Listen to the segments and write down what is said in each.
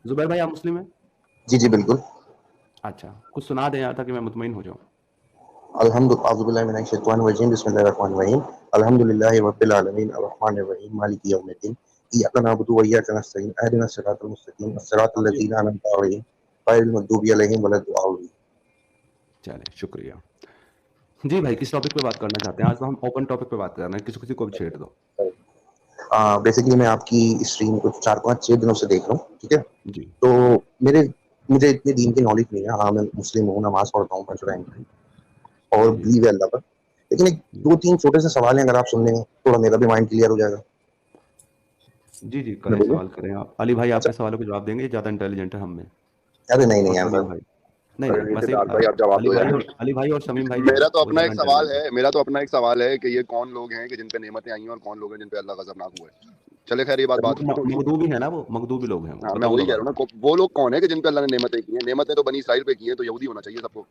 जुबैर भाई आप मुस्लिम हैं? जी जी बिल्कुल। अच्छा, कुछ सुना दें यार ताकि मैं मुतमईन हो जाऊँ। अल्हम्दुलिल्लाह बिस्मिल्लाहिर्रहमानिर्रहीम अल्हम्दुलिल्लाहि रब्बिल आलमीन अर्रहमानिर रहीम मालिकि यौमिद्दीन इय्याका नअबुदु व इय्याका नस्तईन इहदिनस सिरातल मुस्तकीम सिरातल लज़ीना अनअमता अलैहिम गैरिल मग़दूबि अलैहिम वलद्दालिन। चलें, शुक्रिया। जी भाई, किस टॉपिक पे बात करना चाहते हैं? आज तो हम ओपन टॉपिक पे बात कर रहे हैं, किसी-किसी को भी छेड़ दो। बेसिकली मैं आपकी स्ट्रीम को 4-5-6 दिनों से देख रहा हूँ, ठीक है? जी। तो मुझे इतनी दीन की नॉलेज नहीं है। हाँ, मैं मुस्लिम हूँ, नमाज़ पढ़ता हूँ 5 टाइम और जी। बिलीव है अल्लाह पर। लेकिन एक जी। 2-3 छोटे से सवाल हैं, अगर आप सुन लेंगे, थोड़ा मेरा भी माइंड क्लियर हो जाएगा। जी, जी, मैं करें बोलूँ? सवाल करें आप। अली भाई अच्छा। आपके सवालों के जवाब देंगे, ये ज़्यादा इंटेलिजेंट है हम में। अरे नहीं, और नहीं शमीम आंसर। भाई नहीं, अरे नहीं, नहीं वैसे ही सिद्धार्थ भाई आप जवाब दो यार। अली भाई और शमीम भाई जो मेरा हैं, तो वो अपना ज़्यादा एक सवाल इंटेलिजेंट है, मेरा तो अपना एक सवाल है कि ये कौन लोग हैं कि जिन पे नेमतें आई हैं और कौन लोग हैं जिन पे अल्लाह गज़बनाक हुआ है। चले खैर ये बात वो तो छोड़ो। मगदूबी है ना, वो मगदूबी लोग हैं वो, हाँ, मैं बताऊँगा वही कह रहा बाद हूँ में। ना, वो लोग कौन है कि जिन पे अल्लाह ने नेमतें की हैं? नेमतें तो बनी इसराइल पे की हैं, तो यहूदी होना चाहिए सबको।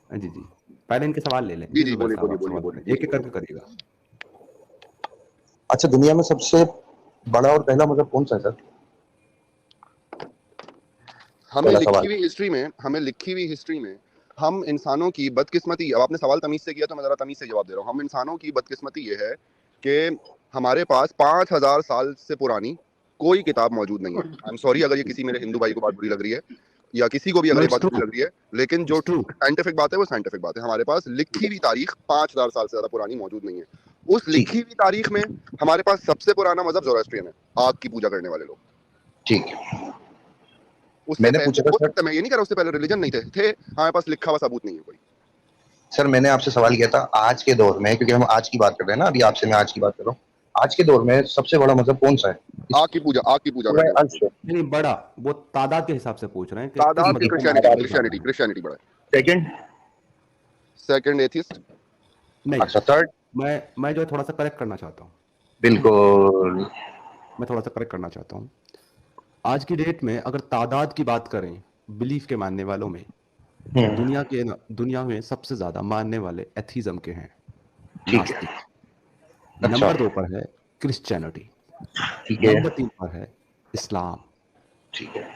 जी, जी। पहले इनके सवाल ले लें। जी जी, जी, जुबैर बोलिए साहब बोलिए आप बोलिए सवाल बोलिए करें, बोलिए एक-एक बोलिए। करके करिएगा। अच्छा, दुनिया में सबसे बड़ा और पहला मज़हब कौन-सा है सर? हमें पहला लिखी सवाल। हुई हिस्ट्री में हम इंसानों की बदकिस्मती, अब आपने सवाल तमीज़ से किया तो मैं ज़रा तमीज़ से जवाब दे रहा हूँ। हम इंसानों की बदकिस्मती ये है कि हमारे पास 5000 साल से पुरानी कोई किताब मौजूद नहीं है। आई एम सॉरी अगर ये किसी मेरे हिंदू भाई को बात बुरी लग रही है या किसी को भी नो, अगर ये इट्स बात बुरी ट्रू, लग रही है, लेकिन जो इट्स ट्रू। साइंटिफिक बात है वो साइंटिफिक बात है। हमारे पास लिखी हुई तारीख 5000 साल से ज़्यादा पुरानी मौजूद नहीं है। उस ठीक, लिखी हुई तारीख में हमारे पास सबसे पुराना मज़हब ज़ोरास्ट्रियन है, आग की पूजा करने वाले लोग। ठीक। उससे मैंने पूछा पहले था हो सर सकता है, मैं ये नहीं कह रहा उससे पहले रिलीजन नहीं थे, हमारे पास लिखा हुआ सबूत नहीं है कोई। सर मैंने आपसे सवाल किया था आज के दौर में, क्योंकि हम आज की बात कर रहे हैं ना, अभी आपसे मैं आज की बात कर रहा हूँ। आज के दौर में सबसे बड़ा मज़हब कौन-सा है? इस आग की पूजा पूरे मैंने अर्श पे। नहीं, नहीं, बड़ा, वो तादाद के हिसाब से पूछ रहे हैं कि किस तादाद की मज़हब को क्रिश्चियनिटी मानने वाले ज़्यादा क्रिश्चियनिटी हैं। क्रिश्चियनिटी बड़ा है। सेकंड? Second atheist. नहीं, अच्छा, थर्ड? मैं जो है थोड़ा-सा करेक्ट करना चाहता हूँ। बिल्कुल। मैं थोड़ा-सा करेक्ट करना चाहता हूँ। आज की डेट में अगर तादाद की बात करें, बिलीफ के मानने वालों में, दुनिया में सबसे ज़्यादा मानने वाले एथीज़म के हैं, ठीक है। नास्तिक। अच्छा, नंबर 2 पर है क्रिश्चियनिटी, ठीक है, नंबर 3 पर है इस्लाम, ठीक है।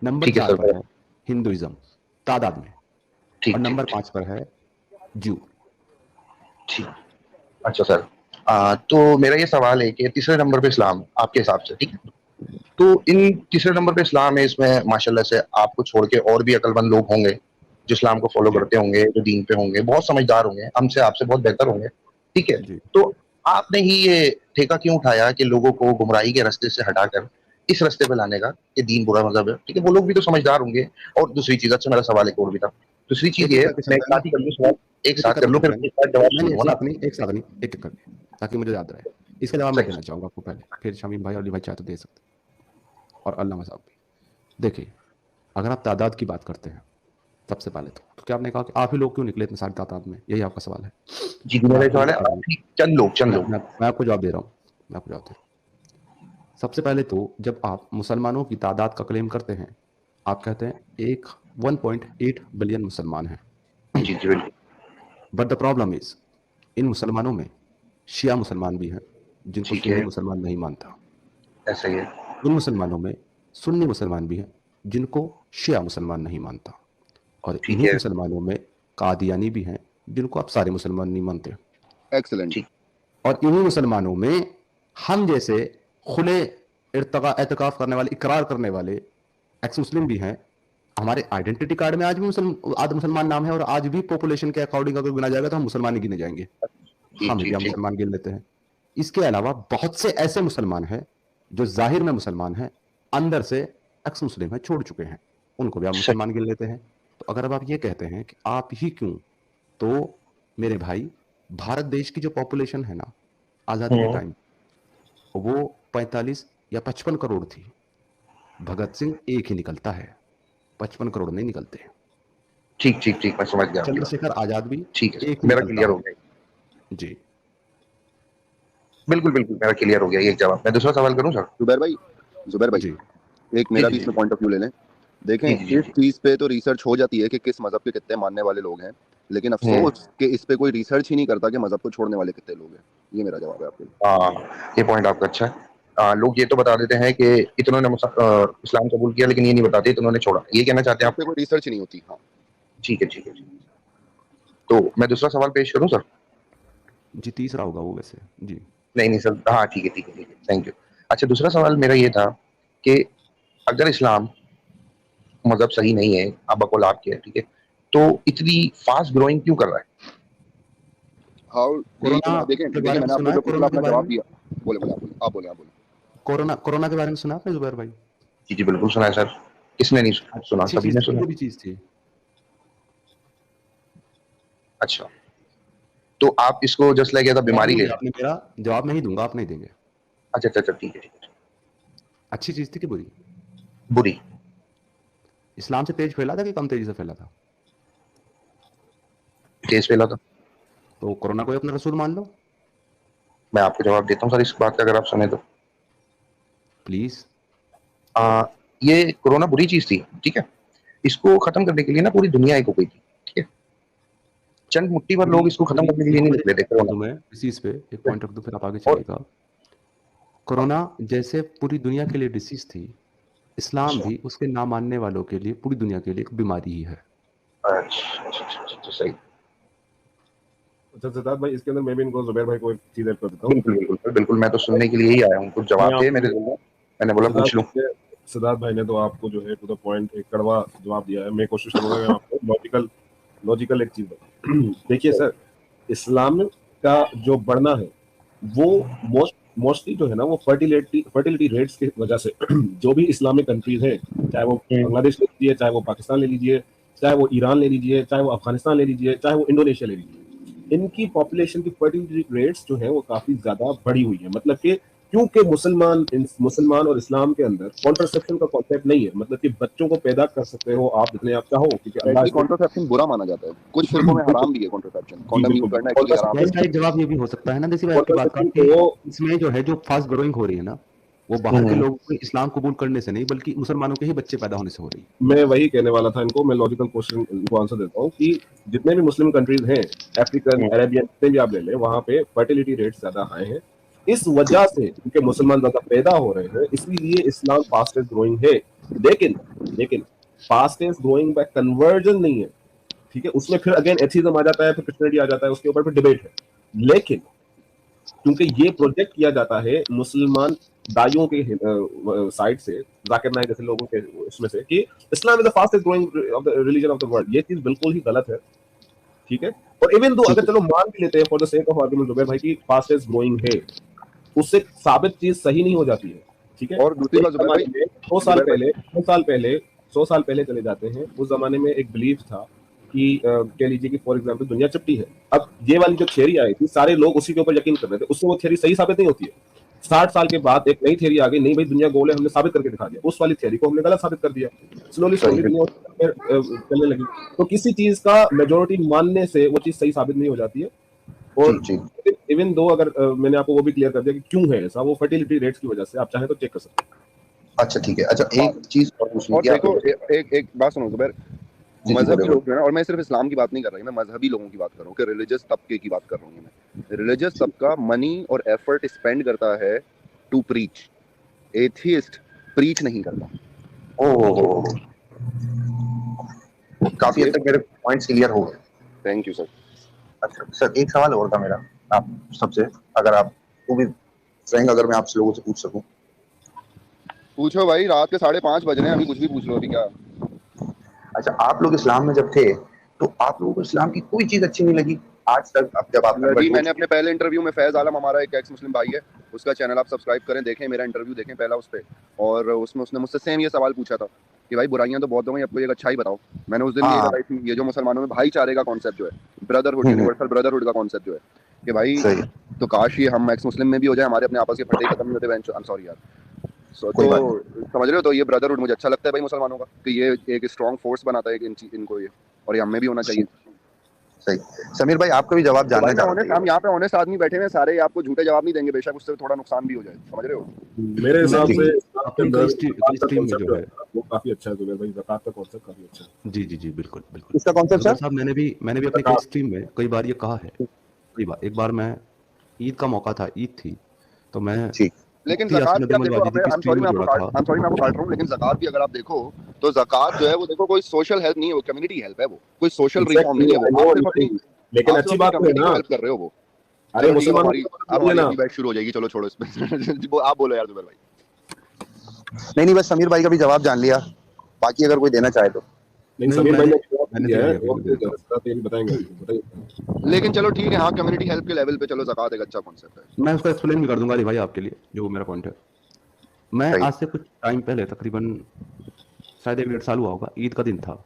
नंबर ठीक है 4 सर, पर है हिंदुइज़्म, तादाद में, और ठीक, ठीक, नंबर ठीक, 5 पर है ज्यू। ठीक। अच्छा सर, तो मेरा ये सवाल है कि तीसरे नंबर पे इस्लाम आपके हिसाब से, ठीक है? तो इन तीसरे नंबर पे इस्लाम है, इसमें माशाल्लाह से आपको छोड़ के और भी अक्लमंद लोग होंगे, जो इस्लाम को फ़ॉलो जी, करते होंगे, जो दीन पे होंगे, बहुत समझदार होंगे, हमसे आपसे बहुत बेहतर होंगे, ठीक है? जी। तो आपने ही ये ठेका क्यों उठाया कि लोगों को गुमराही के रास्ते से हटाकर इस रास्ते पे लाने का, कि दीन बुरा मज़हब है, ठीक है? वो लोग भी तो समझदार होंगे। और दूसरी चीज़, अच्छा मेरा सवाल एक और भी था। दूसरी चीज़ एक-एक ये, करके मैं चलते एक हैं ना, साथ ही कर लूँ सवाल, एक एक-एक साथ कर करके लूँ, फिर चलते हैं ना। एक साथ जवाब नहीं, नहीं, सुनूँगा ना? एक साथ नहीं, एक-एक करके, ताकि मुझे याद रहे। इसका जवाब मैं सही। देना चाहूँगा आपको पहले, फिर शमीम भाई और अली भाई चाहे तो दे सकते हैं, और अल्लामा साहब भी। देखिए, अगर आप तादाद की बात करते हैं, सबसे पहले तो क्या आपने कहा कि आप ही लोग क्यों निकले इतनी सारी तादाद में? यही आपका सवाल है। जी, मैं मेरा आपको सवाल जवाब है, दे रहा हूँ। आप ही चंद लोग, चंद लोग। मैं आपको जवाब दे रहा हूँ। मैं आपको जवाब दे रहा हूँ। सबसे पहले तो जब आप मुसलमानों की तादाद का क्लेम करते हैं, आप कहते हैं 1.8 बिलियन मुसलमान हैं। जी, जी, बिल्कुल। बट द प्रॉब्लम इज़, इन मुसलमानों में शिया मुसलमान भी हैं, जिनको ठीक सुन्नी है, मुसलमान नहीं मानता। ऐसा ही है। उन मुसलमानों में सुन्नी मुसलमान भी हैं, जिनको शिया मुसलमान नहीं मानता। और ठीक इन्हीं है, मुसलमानों में कादियानी भी हैं, जिनको आप सारे मुसलमान नहीं मानते। एक्सीलेंट। ठीक। और इन्हीं मुसलमानों में हम जैसे खुले एतकाफ करने वाले, इकरार करने वाले एक्स मुस्लिम भी हैं। हमारे आइडेंटिटी कार्ड में आज भी आधे मुसलमान नाम है, और आज भी पॉपुलेशन के अकॉर्डिंग अगर गिना जाएगा तो हम मुसलमान ही गिने जाएंगे। ठीक, हमें भी ठीक, हम ठीक। मुसलमान गिन लेते हैं। इसके अलावा बहुत से ऐसे मुसलमान हैं जो जाहिर में मुसलमान हैं, अंदर से एक्स मुस्लिम है, छोड़ चुके हैं, उनको भी आप सही। मुसलमान गिन लेते हैं। तो अगर अब आप ये कहते हैं कि आप ही क्यों, तो मेरे भाई, भारत देश की जो पॉपुलेशन है ना, आज़ादी के हुँ, टाइम वो 45 या 55 करोड़ थी। भगत सिंह एक ही निकलता है, 55 करोड़ नहीं निकलते। ठीक, ठीक, ठीक, मैं समझ गया आपकी बात। चंद्रशेखर आज़ाद भी ठीक है सर, एक ही मेरा निकलता क्लियर हो है। गया। जी। बिल्कुल, बिल्कुल, मेरा क्लियर हो गया ये एक जवाब। मैं दूसरा सवाल करूँ सर? जुबैर भाई, जी। एक जी, मेरा जी, भी जी, इसमें जी। पॉइंट ऑफ व्यू ले लें। देखें, जी, जी, जी, इस जी। चीज़ पे तो रिसर्च हो जाती है कि किस मज़हब के कितने मानने वाले लोग हैं, लेकिन हुँ, अफ़सोस कि इस पे कोई रिसर्च ही नहीं करता कि मज़हब को छोड़ने वाले कितने लोग हैं। ये मेरा जवाब है आपके लिए। हाँ, ये पॉइंट आपका अच्छा है। लोग ये तो बता देते हैं कि इन्होंने इस्लाम कबूल किया, लेकिन ये नहीं बताते इन्होंने छोड़ा। ये कहना चाहते हैं आप पे कोई रिसर्च नहीं होती। हाँ ठीक है, ठीक है, ठीक है। तो मैं दूसरा सवाल पेश करूं सर? जी तीसरा होगा वो वैसे जी। नहीं नहीं सर, हाँ ठीक है, ठीक है, ठीक है, थैंक यू। अच्छा, दूसरा सवाल मेरा ये था कि अगर इस्लाम मजहब सही नहीं है, आप बकौल आपके, ठीक है, तो इतनी फास्ट ग्रोइंग क्यों कर रहा है? हाउ कोरोना देखें के देखें, बारे में मैंने सुना आपको है? जो पूछा कोरोना के अपना बारे जवाब में, दिया। बोले बोले, आप बोले, आप बोले। कोरोना के बारे में सुना आपने जुबैर भाई? जी जी बिल्कुल सुना है सर, किसने नहीं सुना? अच्छी सभी चीज ने थी, सुना। बुरी चीज थी? अच्छा, तो आप इसको जस्ट लाइक एज अ जवाब बीमारी नहीं ले दिया लें? आपने मेरा, जवाब नहीं दूंगा, आप नहीं देंगे। अच्छा अच्छा अच्छा, ठीक है, ठीक है। अच्छी चीज थी कि बुरी? बुरी। इस्लाम से तेज फैला था कि कम तेजी से फैला था? तेज फैला था। तो कोरोना को ही अपना रसूल मान लो। मैं आपको जवाब देता हूँ सर इस बात का, अगर आप सुने तो। प्लीज। आ, ये कोरोना बुरी चीज थी, ठीक है। इसको खत्म करने के लिए ना पूरी दुनिया एक हो गई थी, ठीक है। चंद मुट्ठी भर पूरी लोग इसको खत्म पूरी करने के लिए एक नहीं पॉइंट निकले थे, रख कोरोना। दूं मैं डिसीज पे, एक पॉइंट रख दूं फिर आप आगे और चलिएगा। कोरोना जैसे पूरी दुनिया के लिए डिसीज थी, इस्लाम अच्छा भी उसके ना मानने वालों के लिए, पूरी दुनिया के लिए एक बीमारी ही है। अच्छा अच्छा अच्छा, अच्छा, अच्छा, सही। अच्छा सिद्धार्थ भाई, इसके अंदर मैं भी इनको जुबैर भाई को एक चीज ऐड कर देता हूँ। बिल्कुल बिल्कुल सर, बिल्कुल, मैं तो सुनने के लिए ही आया हूँ, कुछ जवाब मैं थे आपको मेरे दिल में, मैंने बोला पूछ लूं। सिद्धार्थ भाई ने तो आपको जो है टू द पॉइंट एक कड़वा जवाब दिया है। मैं कोशिश करूंगा मैं आपको लॉजिकल एक चीज बताऊं। देखिए सर, इस्लाम का जो बढ़ना है वो मोस्टली जो है ना, वो फर्टिलिटी रेट्स की वजह से जो भी इस्लामिक कंट्रीज है, चाहे वो बांग्लादेश ले लीजिए, चाहे वो पाकिस्तान ले लीजिए, चाहे वो ईरान ले लीजिए, चाहे वो अफगानिस्तान ले लीजिए, चाहे वो इंडोनेशिया ले लीजिए, इनकी पॉपुलेशन की फर्टिलिटी रेट्स जो है वो काफी ज्यादा बढ़ी हुई है। मतलब कि क्योंकि मुसलमान और इस्लाम के अंदर कॉन्ट्रासेप्शन का कॉन्सेप्ट नहीं है। मतलब कि बच्चों को पैदा कर सकते हो आप जितने आप चाहो, क्योंकि अल्लाह एक्चुअली कॉन्ट्रासेप्शन बुरा माना जाता है, कुछ फिरकों में हराम भी है कॉन्ट्रासेप्शन, कॉन्डम यूज करना एक्चुअली हराम या है। इसका एक जवाब ये भी हो सकता है ना जैसे भाई आपकी बात का, कि इसमें जो है जो फास्ट ग्रोइंग हो रही है ना, वो बाहर के लोगों को इस्लाम कबूल करने से नहीं, बल्कि मुसलमानों के ही बच्चे पैदा होने से हो रही है। मैं वही कहने वाला था इनको। मैं लॉजिकल क्वेश्चन इनको आंसर देता हूँ कि जितने भी मुस्लिम कंट्रीज हैं, अफ्रीकन, अरेबियन, जितने भी आप ले लें, वहां पे फर्टिलिटी रेट ज्यादा हाई है। इस वजह से क्योंकि मुसलमान ज्यादा पैदा हो रहे हैं, इसलिए इस्लाम फास्टेस्ट ग्रोइंग है। लेकिन फास्टेस्ट ग्रोइंग बाय कन्वर्जन नहीं है, ठीक है। उसमें फिर अगेन एथिज्म आ जाता है, फिर क्रिश्चियनिटी आ जाता है, उसके ऊपर फिर डिबेट है। लेकिन क्योंकि ये प्रोजेक्ट किया जाता है मुसलमान दाइयों के साइड से, जाकिर नाइक जैसे लोगों के इसमें से, कि Islam is the fastest growing of the religion of the world. ये चीज बिल्कुल ही गलत है, ठीक है। और इवन दो अगर चलो मान भी लेते हैं for the sake of argument Zubair भाई की फास्टेस्ट ग्रोइंग है, उससे साबित चीज सही नहीं हो जाती है, ठीक है। और दूसरी बात जुबैर भाई, 100 साल पहले चले जाते हैं, उस जमाने में एक बिलीफ था कि कह लीजिए कि फॉर एग्जांपल दुनिया चिपटी है। अब ये वाली जो थ्योरी आई थी, सारे लोग उसी के ऊपर यकीन कर रहे थे, उससे वो थ्योरी सही साबित नहीं होती है। 60 साल के बाद एक नई थ्योरी आ गई, नहीं भाई दुनिया गोल है, हमने साबित करके दिखा दिया। उस वाली थ्योरी को हमने गलत साबित कर दिया, स्लोली दुनिया चलने लगी। तो किसी चीज का मेजोरिटी मानने से वो चीज सही साबित नहीं हो जाती है। और इवन दो अगर मैंने आपको वो भी क्लियर कर दिया कि क्यों है ऐसा, वो फर्टिलिटी रेट्स की वजह से, आप चाहें तो चेक कर सकते हैं। अच्छा ठीक है। अच्छा एक चीज और पूछनी और थी देखो आपको। एक बात सुनो जुबैर, मजहबी लोग जो है ना, और मैं सिर्फ इस्लाम की बात नहीं कर रही, मैं मजहबी लोगों की बात कर रहा हूँ, कि रिलीजियस तबके की बात कर रहा हूँ मैं। रिलीजियस तबका मनी और एफर्ट स्पेंड करता है टू प्रीच, एथियस्ट प्रीच नहीं करता। ओह, काफी हद तक मेरे पॉइंट्स क्लियर हो गए, थैंक यू सर। अच्छा सर, एक सवाल और था मेरा आप सबसे, अगर आप वो भी फ्रैंक, अगर मैं आपसे लोगों से पूछ सकूं। पूछो भाई, रात के 5:30 बज रहे हैं, अभी कुछ भी पूछ लो, अभी क्या। अच्छा, आप लोग इस्लाम में जब थे तो आप लोगों को इस्लाम की कोई चीज अच्छी नहीं लगी आज तक? अब जब आप जी, मैंने अपने पहले इंटरव्यू में, फैज आलम हमारा एक एक्स मुस्लिम भाई है, उसका चैनल आप सब्सक्राइब करें, देखें मेरा इंटरव्यू देखें पहला उस पर, और उसमें उसने मुझसे सेम ये सवाल पूछा था कि भाई बुराइयां तो बहुत हो गई, आपको एक अच्छाई बताओ। मैंने उस दिन ये बताई थी, ये जो मुसलमानों में भाईचारे का कॉन्सेप्ट जो है, ब्रदरहुड, यूनिवर्सल ब्रदरहुड का कॉन्सेप्ट जो है, कि भाई तो काश ये हम एक्स मुस्लिम में भी हो जाए, हमारे अपने आपस के फटे खत्म नहीं होते। आई एम सॉरी यार। तो समझ रहे हो, तो ये ब्रदरहुड मुझे अच्छा लगता है भाई मुसलमानों का, कि ये एक स्ट्रॉन्ग फोर्स बनाता है इनको, ये, और ये हमें भी होना चाहिए। सही। समीर भाई, आपका भी जवाब जानना चाहते हैं। हम यहाँ पे ऑनेस्ट आदमी बैठे हैं सारे, आपको झूठे जवाब नहीं देंगे, बेशक उससे थोड़ा नुकसान भी हो जाए, समझ रहे हो। मेरे हिसाब से अपनी स्ट्रीम में जो है वो काफी अच्छा है जुबैर भाई, ज़कात का कॉन्सेप्ट काफी अच्छा है। जी जी जी बिल्कुल बिल्कुल। इसका कॉन्सेप्ट सर साहब मैंने भी अपनी कई स्ट्रीम में कई बार ये कहा है, कई बार। एक बार मैं ईद का मौका था, ईद थी, तो मैं लेकिन मुफ्ती ज़कात यासीन भी आप नदीम देखो, अलवाजिदी की I'm स्क्रीन sorry में मैं आपको जोड़ा काट था। I'm sorry मैं आपको काट रहा हूँ, लेकिन ज़कात भी अगर आप देखो तो ज़कात जो है वो देखो कोई सोशल हेल्प नहीं है, वो कम्युनिटी हेल्प है, वो कोई सोशल रिफॉर्म नहीं एग्जैक्टली, है वो। आई नो, आप सिर्फ अपनी लेकिन अच्छी बात तो है कम्युनिटी को ना। हेल्प कर रहे हो वो। अरे चलो ठीक है, मुसलमानों हमारी को तो अब बोलिए हमारी ना। अपनी बैच शुरू हो जाएगी, चलो छोड़ो इस पे। आप बोलो यार जुबैर भाई। नहीं बस समीर भाई का भी जवाब जान लिया, बाकी अगर कोई देना चाहे तो। नहीं, नहीं, समीर भाई ने जवाब मैंने दिया दे है, दिया, और बिल्कुल दे कोई देता हूँ। जरा ये बताएंगे अभी, बताइए। लेकिन चलो ठीक है, हाँ कम्युनिटी हेल्प के लेवल पे चलो ज़कात एक अच्छा कॉन्सेप्ट है। मैं उसका एक्सप्लेन भी कर दूंगा अली भाई आपके लिए, जो मेरा पॉइंट है। मैं सही। आज से कुछ टाइम पहले, तकरीबन शायद 1 डेढ़ साल हुआ होगा, ईद का दिन था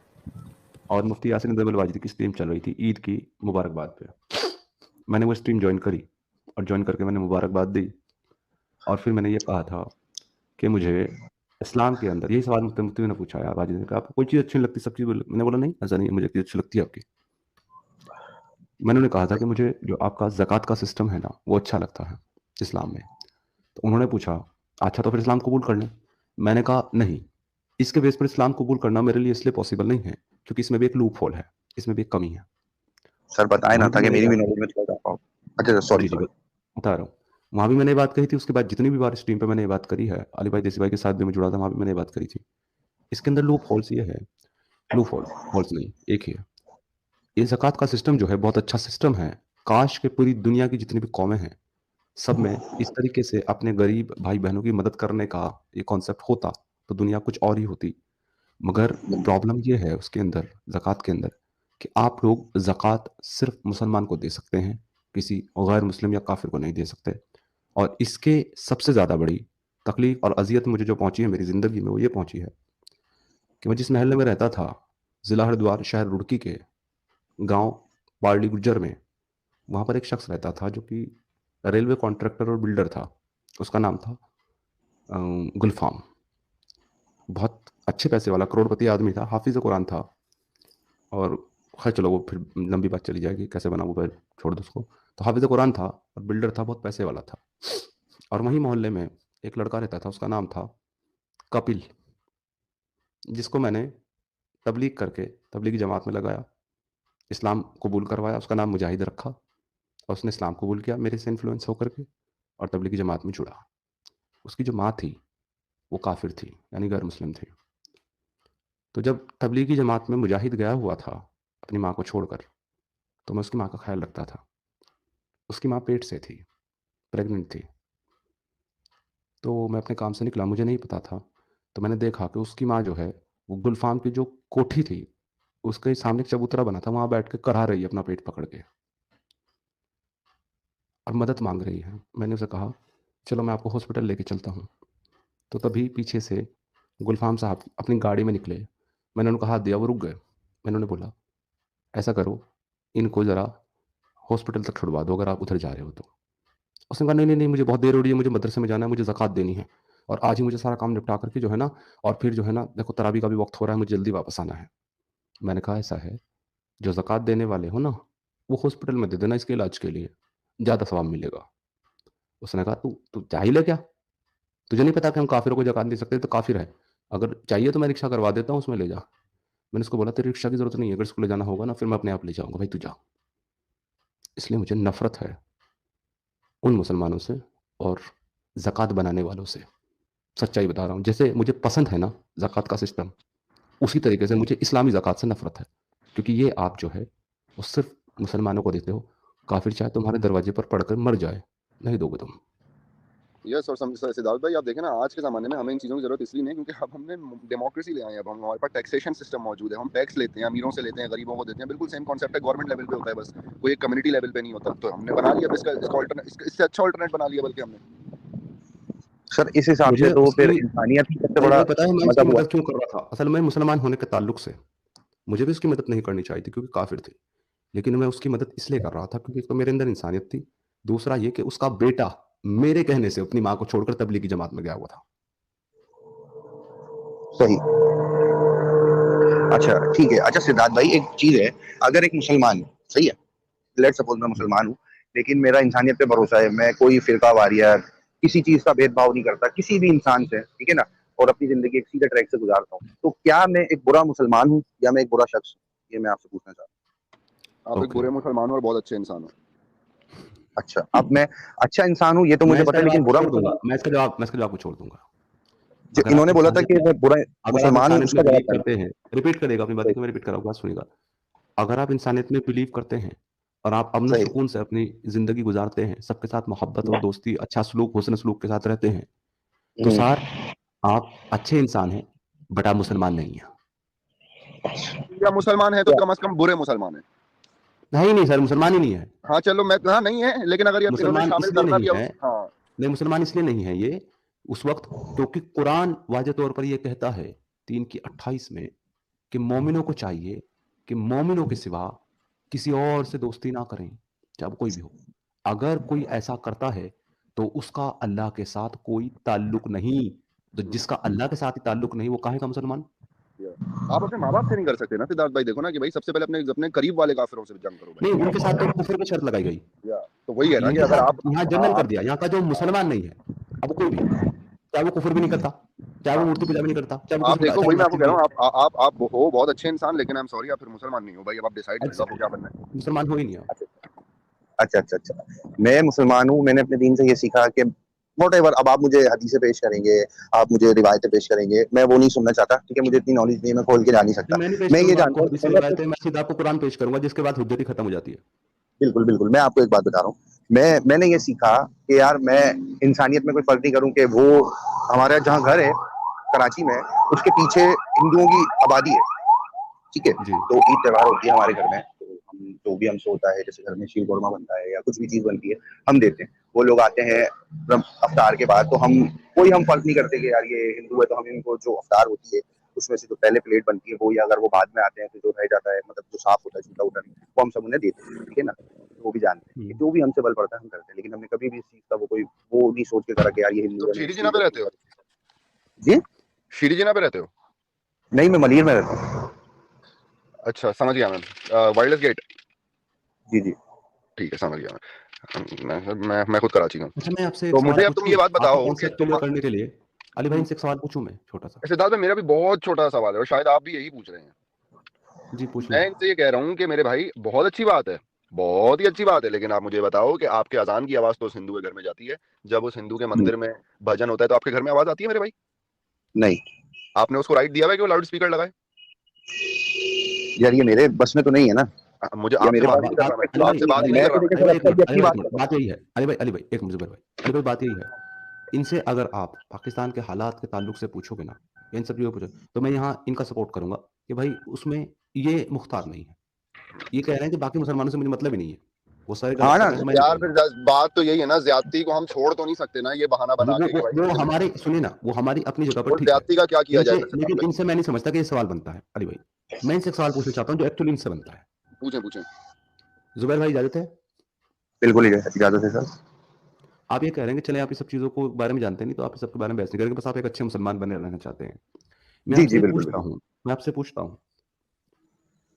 और मुफ्ती यासीन नदीम अलवाजिदी की स्ट्रीम चल रही थी ईद की मुबारकबाद पे। मैंने वो स्ट्रीम ज्वाइन करी और ज्वाइन करके मैंने मुबारकबाद दी और फिर मैंने ये कहा था कि मुझे इस्लाम के अंदर, यही सवाल मुफ्ती ने पूछा यार वाजिद ने कहा आपको कोई चीज़ अच्छी नहीं लगती, सब चीज़ मैंने बोला नहीं ऐसा नहीं है, मुझे एक चीज़ अच्छी लगती है आपकी। मैंने उन्हें कहा था कि मुझे जो आपका ज़कात का सिस्टम है ना वो अच्छा लगता है इस्लाम में। तो उन्होंने पूछा अच्छा तो फिर इस्लाम कबूल कर लें। मैंने कहा नहीं, इसके बेस पर इस्लाम कबूल करना मेरे लिए इसलिए पॉसिबल नहीं है क्योंकि इसमें भी एक लूप होल है, इसमें भी एक कमी है। सर बताए ना, वहाँ भी ताकि मैंने ये मेरी भी बात कही। नॉलेज में थोड़ा पाऊँ। अच्छा सॉरी जी जी सॉरी। बता रहा हूँ। वहाँ भी मैंने ये बात कही थी, उसके बाद जितनी भी बार स्ट्रीम पे मैंने ये बात करी है, अली भाई देसी भाई के साथ भी मैं जुड़ा था, वहाँ भी मैंने ये बात करी थी। इसके अंदर लूप होल्स ये है, लूप होल्स नहीं, एक ही है। ये ज़कात का सिस्टम जो है बहुत अच्छा सिस्टम है। काश के पूरी दुनिया की जितनी भी कौमें हैं सब में इस तरीके से अपने गरीब भाई बहनों की मदद करने का ये कॉन्सेप्ट होता तो दुनिया कुछ और ही होती। मगर प्रॉब्लम ये है उसके अंदर, ज़कात के अंदर, कि आप लोग ज़कात सिर्फ मुसलमान को दे सकते हैं, किसी गैर मुस्लिम या काफिर को नहीं दे सकते। और इसके सबसे ज़्यादा बड़ी तकलीफ और अजियत मुझे जो पहुंची है मेरी ज़िंदगी में वो ये पहुंची है कि मैं जिस महल्ले में रहता था, ज़िला हरिद्वार, शहर रुड़की के गांव पारडी गुज्जर में, वहाँ पर एक शख्स रहता था जो कि रेलवे कॉन्ट्रैक्टर और बिल्डर था। उसका नाम था गुलफाम। बहुत अच्छे पैसे वाला करोड़पति आदमी था, हाफिज़ कुरान था। और खैर चलो वो फिर लंबी बात चली जाएगी, कैसे बना वो फिर छोड़ दो उसको। तो हाफिज़ कुरान था और बिल्डर था, बहुत पैसे वाला था। और वहीं मोहल्ले में एक लड़का रहता था, उसका नाम था कपिल, जिसको मैंने तबलीग करके तबलीगी जमात में लगाया, इस्लाम कबूल करवाया, उसका नाम मुजाहिद रखा और उसने इस्लाम कबूल किया मेरे से इन्फ्लुएंस होकर के और तबलीगी जमात में जुड़ा। उसकी जो माँ थी वो काफिर थी, यानी गैर मुस्लिम थी। तो जब तबलीगी जमात में मुजाहिद गया हुआ था अपनी माँ को छोड़कर, तो मैं उसकी माँ का ख्याल रखता था। उसकी माँ पेट से थी, प्रेग्नेंट थी। तो मैं अपने काम से निकला, मुझे नहीं पता था, तो मैंने देखा कि उसकी माँ जो है वो गुलफाम की जो कोठी थी उसके सामने एक चबूतरा बना था, वहाँ बैठ के करा रही है अपना पेट पकड़ के और मदद मांग रही है। मैंने उसे कहा चलो मैं आपको हॉस्पिटल लेके चलता हूँ। तो तभी पीछे से गुलफाम साहब अपनी गाड़ी में निकले। मैंने उनको हाथ दिया, वो रुक गए। मैंने उन्हें बोला ऐसा करो, इनको ज़रा हॉस्पिटल तक छुड़वा दो अगर आप उधर जा रहे हो तो। उसने कहा नहीं नहीं नहीं, मुझे बहुत देर हो रही है, मुझे मदरसे में जाना है, मुझे ज़कात देनी है और आज ही मुझे सारा काम निपटा करके जो है ना, और फिर जो है ना देखो तरावी का भी वक्त हो रहा है, मुझे जल्दी वापस आना है। मैंने कहा ऐसा है, जो ज़कात देने वाले हो ना वो हॉस्पिटल में दे देना इसके इलाज के लिए, ज़्यादा सवाब मिलेगा। उसने कहा तू तू जाहिल है क्या, तुझे नहीं पता कि हम काफिरों को ज़कात दे सकते, तो काफिर है, अगर चाहिए तो मैं रिक्शा करवा देता हूँ उसमें ले जा। मैंने उसको बोला तेरी रिक्शा की ज़रूरत नहीं है, अगर इसको ले जाना होगा ना फिर मैं अपने आप ले जाऊँगा, भाई तू जा। इसलिए मुझे नफ़रत है उन मुसलमानों से और ज़कात बनाने वालों से। सच्चाई बता रहा हूँ, जैसे मुझे पसंद है ना ज़कात का सिस्टम, उसी तरीके से मुझे इस्लामी ज़कात से नफ़रत है। क्योंकि ये आप जो है वो सिर्फ मुसलमानों को देते हो, काफिर चाहे तुम्हारे दरवाजे पर पड़कर मर जाए नहीं दोगे तुम। यस, और सिद्धार्थ भाई आप देखें ना, आज के ज़माने में हमें इन चीज़ों की ज़रूरत इसलिए नहीं क्योंकि अब हमने डेमोक्रेसी ले आए हैं। अब हमारे पास टैक्सेशन सिस्टम मौजूद है, हम टैक्स लेते हैं, अमीरों से लेते हैं, गरीबों को देते हैं। बिल्कुल सेम कॉन्सेप्ट है, गवर्नमेंट लेवल पे होता है, बस कोई एक कम्युनिटी लेवल पे नहीं होता। तो हमने बना लिया इससे अच्छा अल्टरनेट बना लिया बल्कि हमने। सर इस हिसाब से मुझे तो फिर उसकी इंसानियत ही सबसे अली बड़ा भाई पता है मैं उसकी मतलब हुआ। मदद क्यों कर रहा था, असल में मुसलमान होने के ताल्लुक से मुझे भी उसकी मदद नहीं करनी चाहिए थी क्योंकि काफिर थी, लेकिन मैं उसकी मदद इसलिए कर रहा था क्योंकि एक तो मेरे अंदर इंसानियत थी, दूसरा ये कि उसका बेटा मेरे कहने से अपनी माँ को छोड़कर तबलीगी जमात में गया हुआ था। सही। अच्छा ठीक है। अच्छा सिद्धार्थ भाई एक चीज है, अगर एक मुसलमान, सही है, लेट सपोज मैं मुसलमान हूँ लेकिन मेरा इंसानियत पे भरोसा है, मैं कोई फिरका वारिया किसी चीज का भेदभाव नहीं करता किसी भी इंसान से, ठीक है ना, और अपनी जिंदगी एक सीधे ट्रैक से गुजारता हूँ, तो क्या मैं एक बुरा मुसलमान हूँ या मैं एक बुरा शख्स हूँ? ये मैं आपसे पूछना चाहता आप एक ओके, बुरे मुसलमान हो और बहुत अच्छे इंसान हो। अच्छा, अब मैं अच्छा इंसान हूँ ये तो मैं मुझे इसका पता है, जवाब लेकिन को बुरा छोड़ दूंगा, मुसलमान मैं इसका जवाब को छोड़ दूंगा। जो अगर आप इन्होंने बोला था इंसानियत कि में मैं बुरा अगर आप मुसलमान हूँ, इंसानियत उसका में जवाब बिलीव था करते हैं, रिपीट करेगा अपनी बातें सही को, मैं रिपीट कर रहा हूँ, बात सुनिएगा। अगर आप इंसानियत में बिलीव करते हैं और आप अमन सही सुकून से अपनी जिंदगी गुजारते हैं, सबके साथ मोहब्बत और दोस्ती, अच्छा सलूक, हुस्न सलूक के साथ रहते हैं, तो सर आप अच्छे इंसान हैं, बट आप मुसलमान नहीं हैं। या मुसलमान है तो कम से कम बुरे मुसलमान है। नहीं नहीं सर, मुसलमान ही नहीं है। हाँ चलो, मैं हाँ नहीं है, लेकिन अगर ये इन्होंने मुसलमान शामिल इसलिए करना नहीं भी है, हाँ नहीं मुसलमान इसलिए नहीं है ये उस वक्त, क्योंकि कुरान वाज़े तौर पर ये कहता है 3:28 में कि मोमिनों को चाहिए कि मोमिनों के सिवा किसी और से दोस्ती ना करें, चाहे वो कोई भी हो। अगर कोई ऐसा करता है तो उसका अल्लाह के साथ कोई ताल्लुक नहीं। तो जिसका अल्लाह के साथ ही ताल्लुक नहीं, वो काहे का मुसलमान? आप अपने माँ बाप से नहीं कर सकते ना सिद्धार्थ भाई। देखो ना कि भाई सबसे पहले अपने अपने करीब वाले काफिरों से जंग करो नहीं, भाई। उनके साथ तो कुफर की शर्त लगाई गई। तो वही है ना कि इनके अगर साथ आप यहाँ जनरल कर दिया, यहाँ का जो मुसलमान नहीं है, अब वो कोई भी, चाहे वो कुफर भी नहीं करता, चाहे वो हाँ मूर्ति पूजा भी नहीं करता, चाहे वो आप कुछ, देखो, चाहे वही वो मैं आपको नास्तिक कह भी रहा है, हूँ, आप हो बहुत अच्छे इंसान, लेकिन आई एम सॉरी, आप फिर मुसलमान नहीं हो भाई। अब आप डिसाइड कर लो आपको क्या बनना है। मुसलमान हो ही नहीं आप। अच्छा अच्छा अच्छा, मैं मुसलमान हूँ, मैंने अपने दीन से ये सीखा कि वॉट एवर, अब आप मुझे हदीसें पेश करेंगे, आप मुझे रिवायतें पेश करेंगे, मैं वो नहीं सुनना चाहता, ठीक है, मुझे इतनी नॉलेज नहीं है, मैं खोल के जा नहीं तो सकता। मैं नहीं पेश मैं ये करूंगा जानता आपको हूँ कि हदीस मैंने अपने रिवायतें, मैं सीधा आपको कुरान पेश करूंगा, जिसके बाद हुज्जत ही खत्म हो जाती है। बिल्कुल बिल्कुल, मैं आपको एक बात बता रहा हूँ, मैंने ये सीखा कि यार मैं इंसानियत में कोई फर्क नहीं करूँ कि वो हमारा जहाँ घर है कराची में, उसके पीछे हिंदुओं की आबादी है, ठीक है, जी तो ईद त्योहार होती है हमारे घर में, तो हम जो भी हमसे होता है, जैसे घर में शीर कोरमा बनता है या कुछ भी चीज बनती है, हम देते हैं। वो लोग आते हैं अफ्तार के बाद, तो हम फर्क नहीं करते कि यार ये हिंदू है, तो हम इनको जो अफ्तार होती है उसमें से जो पहले प्लेट बनती है वो, या अगर वो बाद में आते हैं तो जो रह जाता है, मतलब जो साफ होता है छूटा उटा नहीं, वो हम सब उन्हें देते हैं, ठीक है ना, तो वो भी जानते हैं कि जो भी हमसे बल पड़ता है हम करते हैं, लेकिन हमने कभी भी इस चीज का वो नहीं सोच के करा कि यार ये हिंदू तो है, मैं शीरी इसकी जिना पे इज्जत रहते नहीं हो? करूँ। जी शीरी जिना पे रहते हो? नहीं, मैं मलिर में रहता हूँ। अच्छा समझ गया मैं। Wireless gate. जी जी। ठीक है समझ गया मैं खुद कराची का हूँ। अच्छा, मैं आपसे एक तो सवाल मुझे अब तुम पूछूं ये बात आपका बताओ कि कॉन्सेप्ट तुम क्लियर करने के लिए? अली भाई, इनसे एक सवाल पूछूं मैं छोटा सा? सिद्धार्थ भाई, मेरा भी बहुत छोटा सा सवाल है और शायद आप भी यही पूछ रहे हैं। जी पूछ लें। मैं इनसे ये कह रहा हूँ कि मेरे भाई, बहुत अच्छी बात है, बहुत ही अच्छी बात है, लेकिन आप मुझे बताओ कि आपके अजान की आवाज तो उस हिंदू के घर में जाती है, जब उस हिंदू के मंदिर में भजन होता है तो आपके घर में आवाज आती है मेरे भाई? नहीं आपने उसको राइट दिया है कि वो लाउड स्पीकर लगाए? यार, ये मेरे बस में तो नहीं है ना, मुझे ये आपसे मेरे हाँ, बात पास नहीं कर रहा, मैं अली भाई आपसे बात अली नहीं भाई मैं कर तो रहा मैं। देखिए अली सर भाई एक अक्सर मिनट, भी अली अपनी भाई एक बात मिनट, करता हूँ। बात यही है अली भाई, एक मिनट, जुबैर भाई, अली भाई बात यही है। इनसे अगर आप पाकिस्तान के हालात के ताल्लुक से पूछोगे ना, या इन सब चीज़ों पूछो, तो मैं यहाँ इनका सपोर्ट करूंगा कि भाई उसमें ये मुख्तार नहीं है। ये कह रहे हैं कि बाकी मुसलमानों से मुझे मतलब ही नहीं है, वो सारे गलत हाँ कर ना, रहे हैं तो मैं नहीं यार करूंगा। फिर बात तो यही है ना, ज्यादती को हम छोड़ तो नहीं सकते ना, ये बहाना वो बना वो के वो, कि भाई वो मुस्लिम। हमारे सुनिए ना, वो हमारी अपनी जगह पर वो ठीक है। ज्यादती का क्या किया जाए इनसे, फिर सिद्धार्थ लेकिन भाई? इनसे मैं नहीं समझता कि ये सवाल बनता है। अली भाई, मैं इनसे एक सवाल पूछना चाहता हूँ जो एक्चुअली इनसे बनता है। पूछें पूछें। जुबैर भाई इजाजत है? बिल्कुल इजाजत है सर। आप ये कह रहे हैं कि चले आप इस सब चीज़ों को बारे में जानते नहीं, तो आप इस सब के बारे में बहस नहीं करेंगे, बस आप एक अच्छे मुसलमान बने रहना चाहते हैं। मैं जी आपसे जी ये बिल्कुल पूछता बिल्कुल। हूँ, मैं आपसे पूछता हूँ,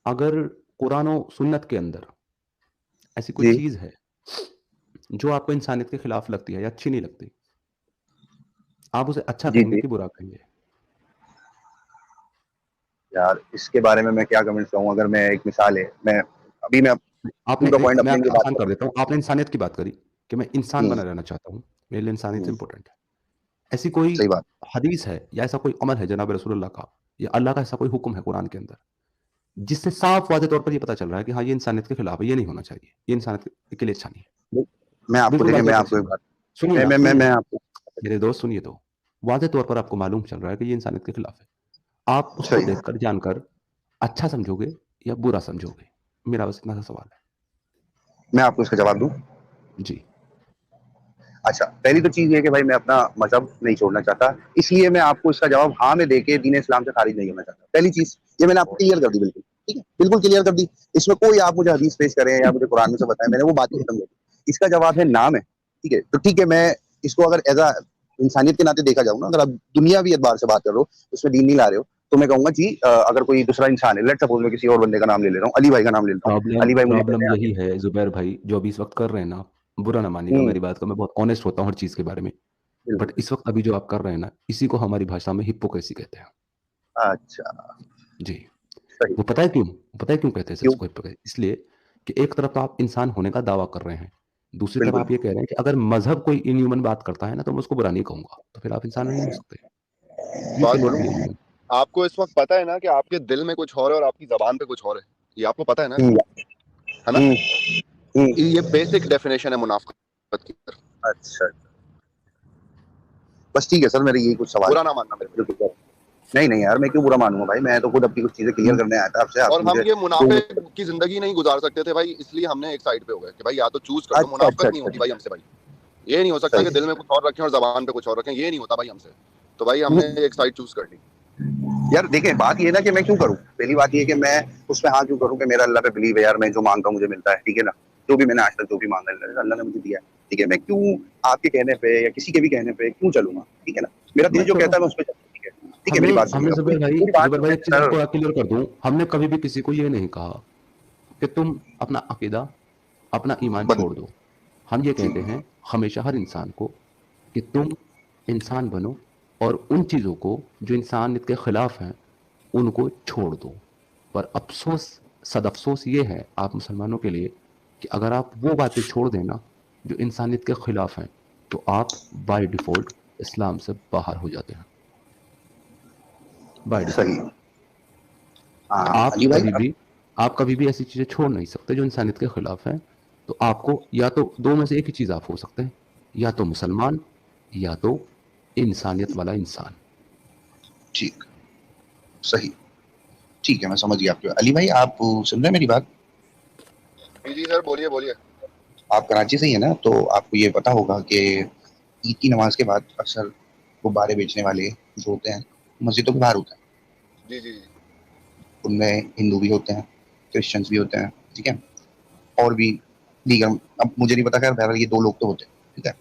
अगर कुरान और सुन्नत के अंदर ऐसी कोई जी चीज़ है जो आपको इंसानियत के खिलाफ लगती है या अच्छी नहीं लगती, आप उसे अच्छा जी कहेंगे जी। कि बुरा कहेंगे? यार इसके बारे में मैं क्या कमेंट कहूँ, अगर मैं एक मिसाल है, मैं आपने पूरा पॉइंट मैं अपने लिए बात आसान कर करूँ। देता हूँ, आपने इंसानियत की बात करी कि मैं इंसान हम्म बना रहना चाहता हूँ, मेरे लिए इंसानियत हम्म, इंपॉर्टेंट है। ऐसी कोई सही बात। हदीस है या ऐसा कोई अमल है जनाब रसूलुल्लाह का, या अल्लाह का ऐसा कोई हुक्म है कुरान के अंदर, जिससे साफ वाज़े तौर पर ये पता चल रहा है कि हाँ, ये इंसानियत के खिलाफ है, ये नहीं होना चाहिए, ये इंसानियत के लिए अच्छा नहीं है? मैं आपको बिल्कुल देखिए, वाज़ेह मैं तौर आपको से, एक बात, सुनिए ना, सुनिए मैं ना, आपको मेरे दोस्त सुनिए तो, वाज़ेह तौर पर आपको मालूम चल रहा है कि ये इंसानियत के खिलाफ है। आप उसको सही, देखकर, जानकर अच्छा समझोगे या बुरा समझोगे? मेरा बस इतना सा सवाल है। मैं आपको इसका जवाब दूं। जी। अच्छा, पहली तो चीज ये कि भाई मैं अपना मजहब नहीं छोड़ना चाहता, इसलिए मैं आपको इसका जवाब हाँ में देके दीन इस्लाम से खारिज नहीं होना चाहता। पहली चीज ये मैंने आपको क्लियर कर दी, बिल्कुल ठीक है, बिल्कुल क्लियर कर दी। इसमें कोई आप मुझे हदीस पेश करें या मुझे कुरान में से बताएं, मैंने वो बात ही खत्म कर दी। इसका जवाब है नाम है, ठीक है, तो ठीक है, मैं इसको अगर एज अ इंसानियत के नाते देखा जाऊँ ना, अगर आप दुनियावी एतबार से बात कर रहे हो, उसमें दीन नहीं ला रहे हो, तो मैं कहूंगा जी अगर कोई दूसरा इंसान है, लेट सपोज मैं किसी और बंदे का नाम ले ले रहा हूँ, अली भाई का नाम ले लेता हूँ, प्रॉब्लम अली भाई मुझे कहते प्रॉब्लम हैं यही है जुबैर भाई, जो अभी इस वक्त कर रहे हैं ना आप, बुरा ना मानिएगा हम्म, मेरी बात को, मैं बहुत ऑनेस्ट होता हूँ हर चीज़ के बारे में, बिल्कुल बट इस वक्त अभी जो आप कर रहे हैं ना, इसी को हमारी भाषा में हिप्पोक्रेसी कहते हैं। अच्छा, जी। सही, वो पता है क्यों? पता है क्यों कहते हैं क्यों? इसको हिप्पोक्रेसी? इसलिए कि एक तरफ तो आप इंसान होने का दावा कर रहे हैं, दूसरी तरफ बिल्कुल। आप ये कह रहे हैं कि अगर मजहब कोई इनह्यूमन बात करता है ना तो मैं उसको बुरा नहीं कहूंगा, तो फिर आप इंसान नहीं हो सकते। ये बात कहने बोलूं, के लिए इनह्यूमन। आपको इस वक्त पता है ना कि आपके दिल में कुछ और है और आपकी जबान पे कुछ और है, ये आपको पता है ना, हम्म, है ना? हम्म, हम्म। ये बेसिक डेफिनेशन है मुनाफिकत की। अच्छा, बस ठीक है सर, मेरे यही कुछ सवाल बुरा थे ना मानना मेरे जो भाई। कि नहीं नहीं यार, मैं क्यों बुरा मानूंगा भाई, मैं तो खुद अपनी कुछ चीजें क्लियर करने आया था आपसे, और आपसे हम मुझे ये तो मुनाफिक की जिंदगी नहीं गुजार सकते थे भाई, इसलिए हमने एक साइड पे हो गए कि भाई या तो चूज कर लो, अच्छा अच्छा मुनाफिकत नहीं अच्छा होती अच्छा, भाई हमसे भाई। ये नहीं हो सकता सही कि है। दिल में कुछ और रखें और जबान पे कुछ और रखें, ये नहीं होता भाई हमसे। तो भाई हमने एक साइड चूज कर ली। यार देखिए, बात ये है ना कि मैं क्यों करूं, पहली बात ये है कि मैं उसमें हाँ क्यों करूं कि मेरा अल्लाह पे बिलीव है यार, मैं जो मांगता हूं मुझे मिलता है, ठीक है ना। जो भी मैंने आज तक जो भी मांगा है अल्लाह ने मुझे दिया है, ठीक है। मैं क्यों आपके कहने पे या किसी के भी कहने पे क्यों चलूंगा, ठीक है ना। मेरा दिल मैं जो तो कहता है मैं उस पर चलूँ, ठीक है, ठीक है, हमने मेरी बात हमने सुनिएगा, पूरी पूरी बात जुबैर भाई सुनिए एक चीज सर। आपको क्लियर कर दूं, हमने कभी भी किसी को ये नहीं कहा कि तुम अपना अकीदा, अपना ईमान बदल छोड़ दो। हम ये जी कहते हैं हमेशा हर इंसान को कि तुम इंसान बनो और उन चीजों को जो इंसानियत के खिलाफ हैं उनको छोड़ दो। पर अफसोस, सदअफसोस ये है आप मुसलमानों के लिए कि अगर आप वो बातें छोड़ देना जो इंसानियत के खिलाफ हैं तो आप बाय डिफॉल्ट इस्लाम से बाहर हो जाते हैं, बाय सही। डिफॉल्ट। हाँ आप अली भाई कभी भी आप कभी भी ऐसी चीजें छोड़ नहीं सकते जो इंसानियत के खिलाफ हैं। तो आपको या तो दो में से एक ही चीज आप हो सकते हैं, या तो मुसलमान या तो इंसानियत वाला इंसान। ठीक, सही, ठीक है, मैं समझ गया आपके। अली भाई आप सुन रहे हैं मेरी बात? जी जी सर, बोलिए बोलिए। आप कराची से ही है ना, तो आपको ये पता होगा कि ईद की नमाज के बाद अक्सर गुब्बारे बेचने वाले जो होते हैं मस्जिदों के बाहर होते हैं। जी जी जी। उनमें हिंदू भी होते हैं, क्रिश्चियंस भी होते हैं, ठीक है, और भी दीगर, अब मुझे नहीं पता, खैर बहरहाल ये दो लोग तो होते हैं, ठीक है।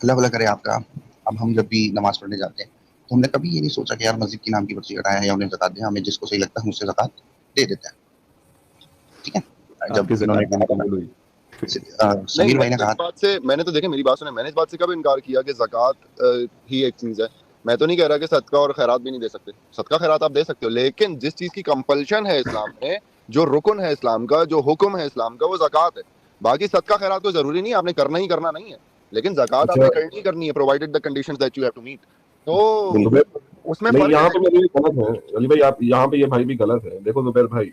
अल्लाह भला करे आपका। अब हम जब भी नमाज पढ़ने जाते हैं तो हमने कभी ये नहीं सोचा कि यार मस्जिद के नाम की पर्ची कटाया है या उन्हें ज़कात दें, हमें जिसको सही लगता है हम उससे ज़कात दे देते हैं, ठीक है। जब आपकी इन्होंने ज़कात देनी कबूल हुई। नहीं, समीर भाई ने कहा, मैंने तो देखिए मेरी बात सुने, मैंने इस बात से कब इनकार किया कि ज़कात ही एक चीज है। मैं तो नहीं कह रहा कि सदका और खैरात भी नहीं दे सकते, सदका खैरात आप दे सकते हो, लेकिन जिस चीज की कंपल्शन है इस्लाम में, जो रुकन है इस्लाम का, जो हुक्म है इस्लाम का, वो ज़कात है। बाकी सदका खैरात को जरूरी नहीं है, आपने करना ही करना नहीं है, लेकिन ज़कात अच्छा आपने करनी ही करनी है, provided the conditions that you have to meet. तो जुबैर, उसमें नहीं फर्क यहाँ है। पे मेरे लिए गलत है अली भाई, आप यहाँ पे ये भाई भी गलत है। देखो जुबैर भाई,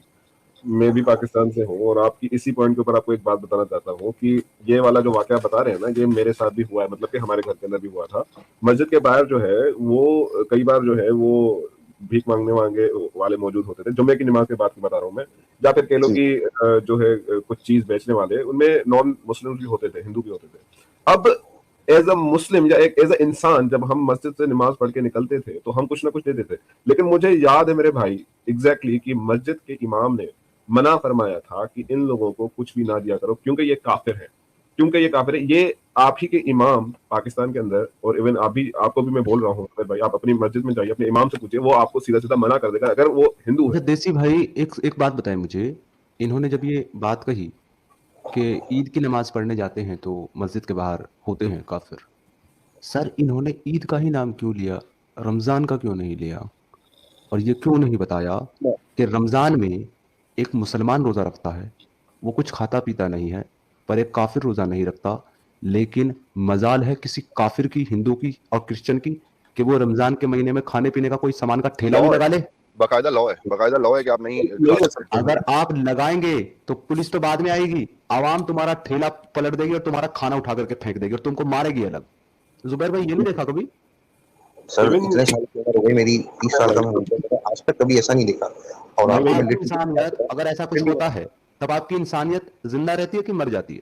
मैं भी पाकिस्तान से हूँ और आपकी इसी पॉइंट के ऊपर आपको एक बात बताना चाहता हूँ कि ये वाला जो वाकया बता रहे हैं ना, ये मेरे साथ भी हुआ है, मतलब कि हमारे घर के अंदर भी हुआ था। मस्जिद के बाहर जो है वो कई बार जो है वो भीख मांगने वांगे वाले मौजूद होते थे। जुम्मे की नमाज के बाद की बता रहा हूँ मैं, या फिर कह लो जी कि जो है कुछ चीज बेचने वाले, उनमें नॉन मुस्लिम भी होते थे, हिंदू भी होते थे। अब एज अ मुस्लिम या एक एज अ इंसान जब हम मस्जिद से नमाज पढ़ के निकलते थे तो हम कुछ ना कुछ देते थे। लेकिन मुझे याद है मेरे भाई एग्जैक्टली कि मस्जिद के इमाम ने मना फरमाया था कि इन लोगों को कुछ भी ना दिया करो क्योंकि ये काफिर है, क्योंकि ये काफिर है। ये आप ही के इमाम पाकिस्तान के अंदर, और इवन आप भी, आपको भी मैं बोल रहा हूँ भाई, आप अपनी मस्जिद में जाइए, अपने इमाम से पूछिए, वो आपको सीधा सीधा मना कर देगा अगर वो हिंदू है। अच्छा देसी भाई, एक एक बात बताएं मुझे। इन्होंने जब ये बात कही कि ईद की नमाज पढ़ने जाते हैं तो मस्जिद के बाहर होते हैं काफिर, सर इन्होंने ईद का ही नाम क्यों लिया, रमजान का क्यों नहीं लिया? और ये क्यों नहीं बताया कि रमजान में एक मुसलमान रोजा रखता है, वो कुछ खाता पीता नहीं है, पर एक काफिर रोजा नहीं रखता, लेकिन मजाल है किसी काफिर की, हिंदू की और क्रिश्चियन की कि वो रमजान के महीने में खाने पीने का कोई सामान का ठेला लॉ भी है, लगा ले। बाकायदा लॉ है कि आप नहीं खा नहीं हो सकते। सकते अगर आप लगाएंगे तो पुलिस तो बाद में आएगी, आवाम तुम्हारा ठेला पलट देगी और तुम्हारा खाना उठा करके फेंक देगी और तुमको मारेगी अलग। जुबैर भाई ये नहीं देखा कभी? सर, इवन इतने साल की उम्र हो गई मेरी, 30 साल का मैं हूँ, तो मैंने आज तक कभी ऐसा नहीं देखा। और तब नहीं आपको नहीं मैं आपकी लिटरली इंसानियत, अगर ऐसा कुछ होता है तब आपकी इंसानियत जिंदा रहती है कि मर जाती है?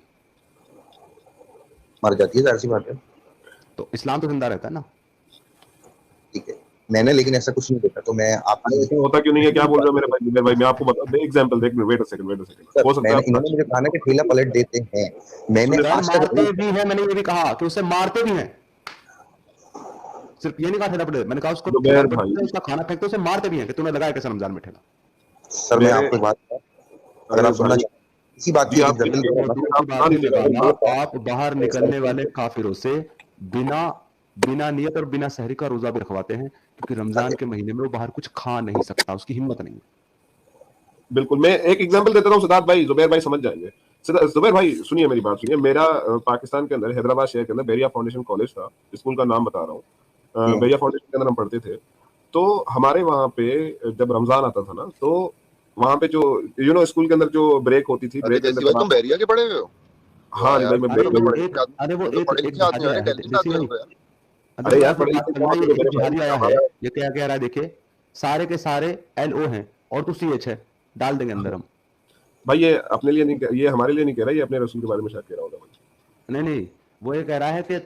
मर जाती है, जाहिर सी बात है, तो इस्लाम तो जिंदा रहता है ना। ठीक है। मैंने लेकिन ऐसा कुछ नहीं देखा, तो मैं आपकी ऐसा होता क्यों नहीं है, क्या बोल रहे हो मेरे भाई, मैं आपको बता दे एग्जांपल देख, वेट अ सेकंड, सर, हो सकता है मैंने, आप इन्होंने मुझे कहा ना कि ठेला पलट देते हैं, मैंने सुने। सर आज तक मारते भी हैं, मैंने ये भी कहा कि उसे मारते भी हैं, सिर्फ ये नहीं कहा ठेला पलट, मैंने कहा उसको ठेला जुबैर भाई, पलट, उसका खाना फेंकते, उसे मारते भी हैं कि तूने लगाया कैसे रमजान में ठेला। सर मैं मेरे, आपको एक बात बताऊं, अगर अरे आप सुनना भाई, चाहें इसी बात जी की एक आप एग्जाम्पल देखिए, और दूंगा दूसरी आप बात सुना है दीजिएगा निराला, मुझे। आप बाहर निकलने वाले काफिरों से बिना बिना नियत और बिना सहरी का रोजा भी रखवाते हैं, क्योंकि रमजान मैं। के महीने में वो बाहर कुछ खा नहीं सकता, उसकी हिम्मत नहीं है। बिल्कुल, मैं एक एग्जांपल देता हूँ सिद्धार्थ भाई, जुबैर भाई समझ जाएंगे। जुबैर भाई सुनिए मेरी बात सुनिए। मेरा पाकिस्तान के अंदर हैदराबाद शहर के अंदर बेरिया फाउंडेशन कॉलेज था, स्कूल का नाम बता रहा हूँ। बेरिया फाउंडेशन के अंदर हम पढ़ते थे। तो हमारे वहाँ पे जब रमजान आता था ना, तो वहाँ पे जो स्कूल के अंदर जो ब्रेक होती थी, ब्रेक के देसी अंदर भाई तुम बैरिया के पढ़े हुए हो? हाँ जी भाई, मैं अरे वो पढ़े एक लिखे आदमी, अरे वो तुम तो एक पढ़े एक लिखे आदमी जिहादी हो आया यार, है इंटेलिजेंट देसी आदमी भाई। हो यार। अभी अरे मैं यार आपको पढ़े बात लिखे करना कौन है, थे एक मेरे भाई? जिहादी आया है, हमारा ये क्या कह रहा है देखिए, सारे के सारे LO हैं और तू CH है, डाल देंगे अंदर हम। भाई ये अपने लिए नहीं, ये हमारे लिए नहीं कह रहा, ये अपने रसूल के बारे में शायद कह रहा होगा भाई। नहीं नहीं, वो ये कह रहा है कि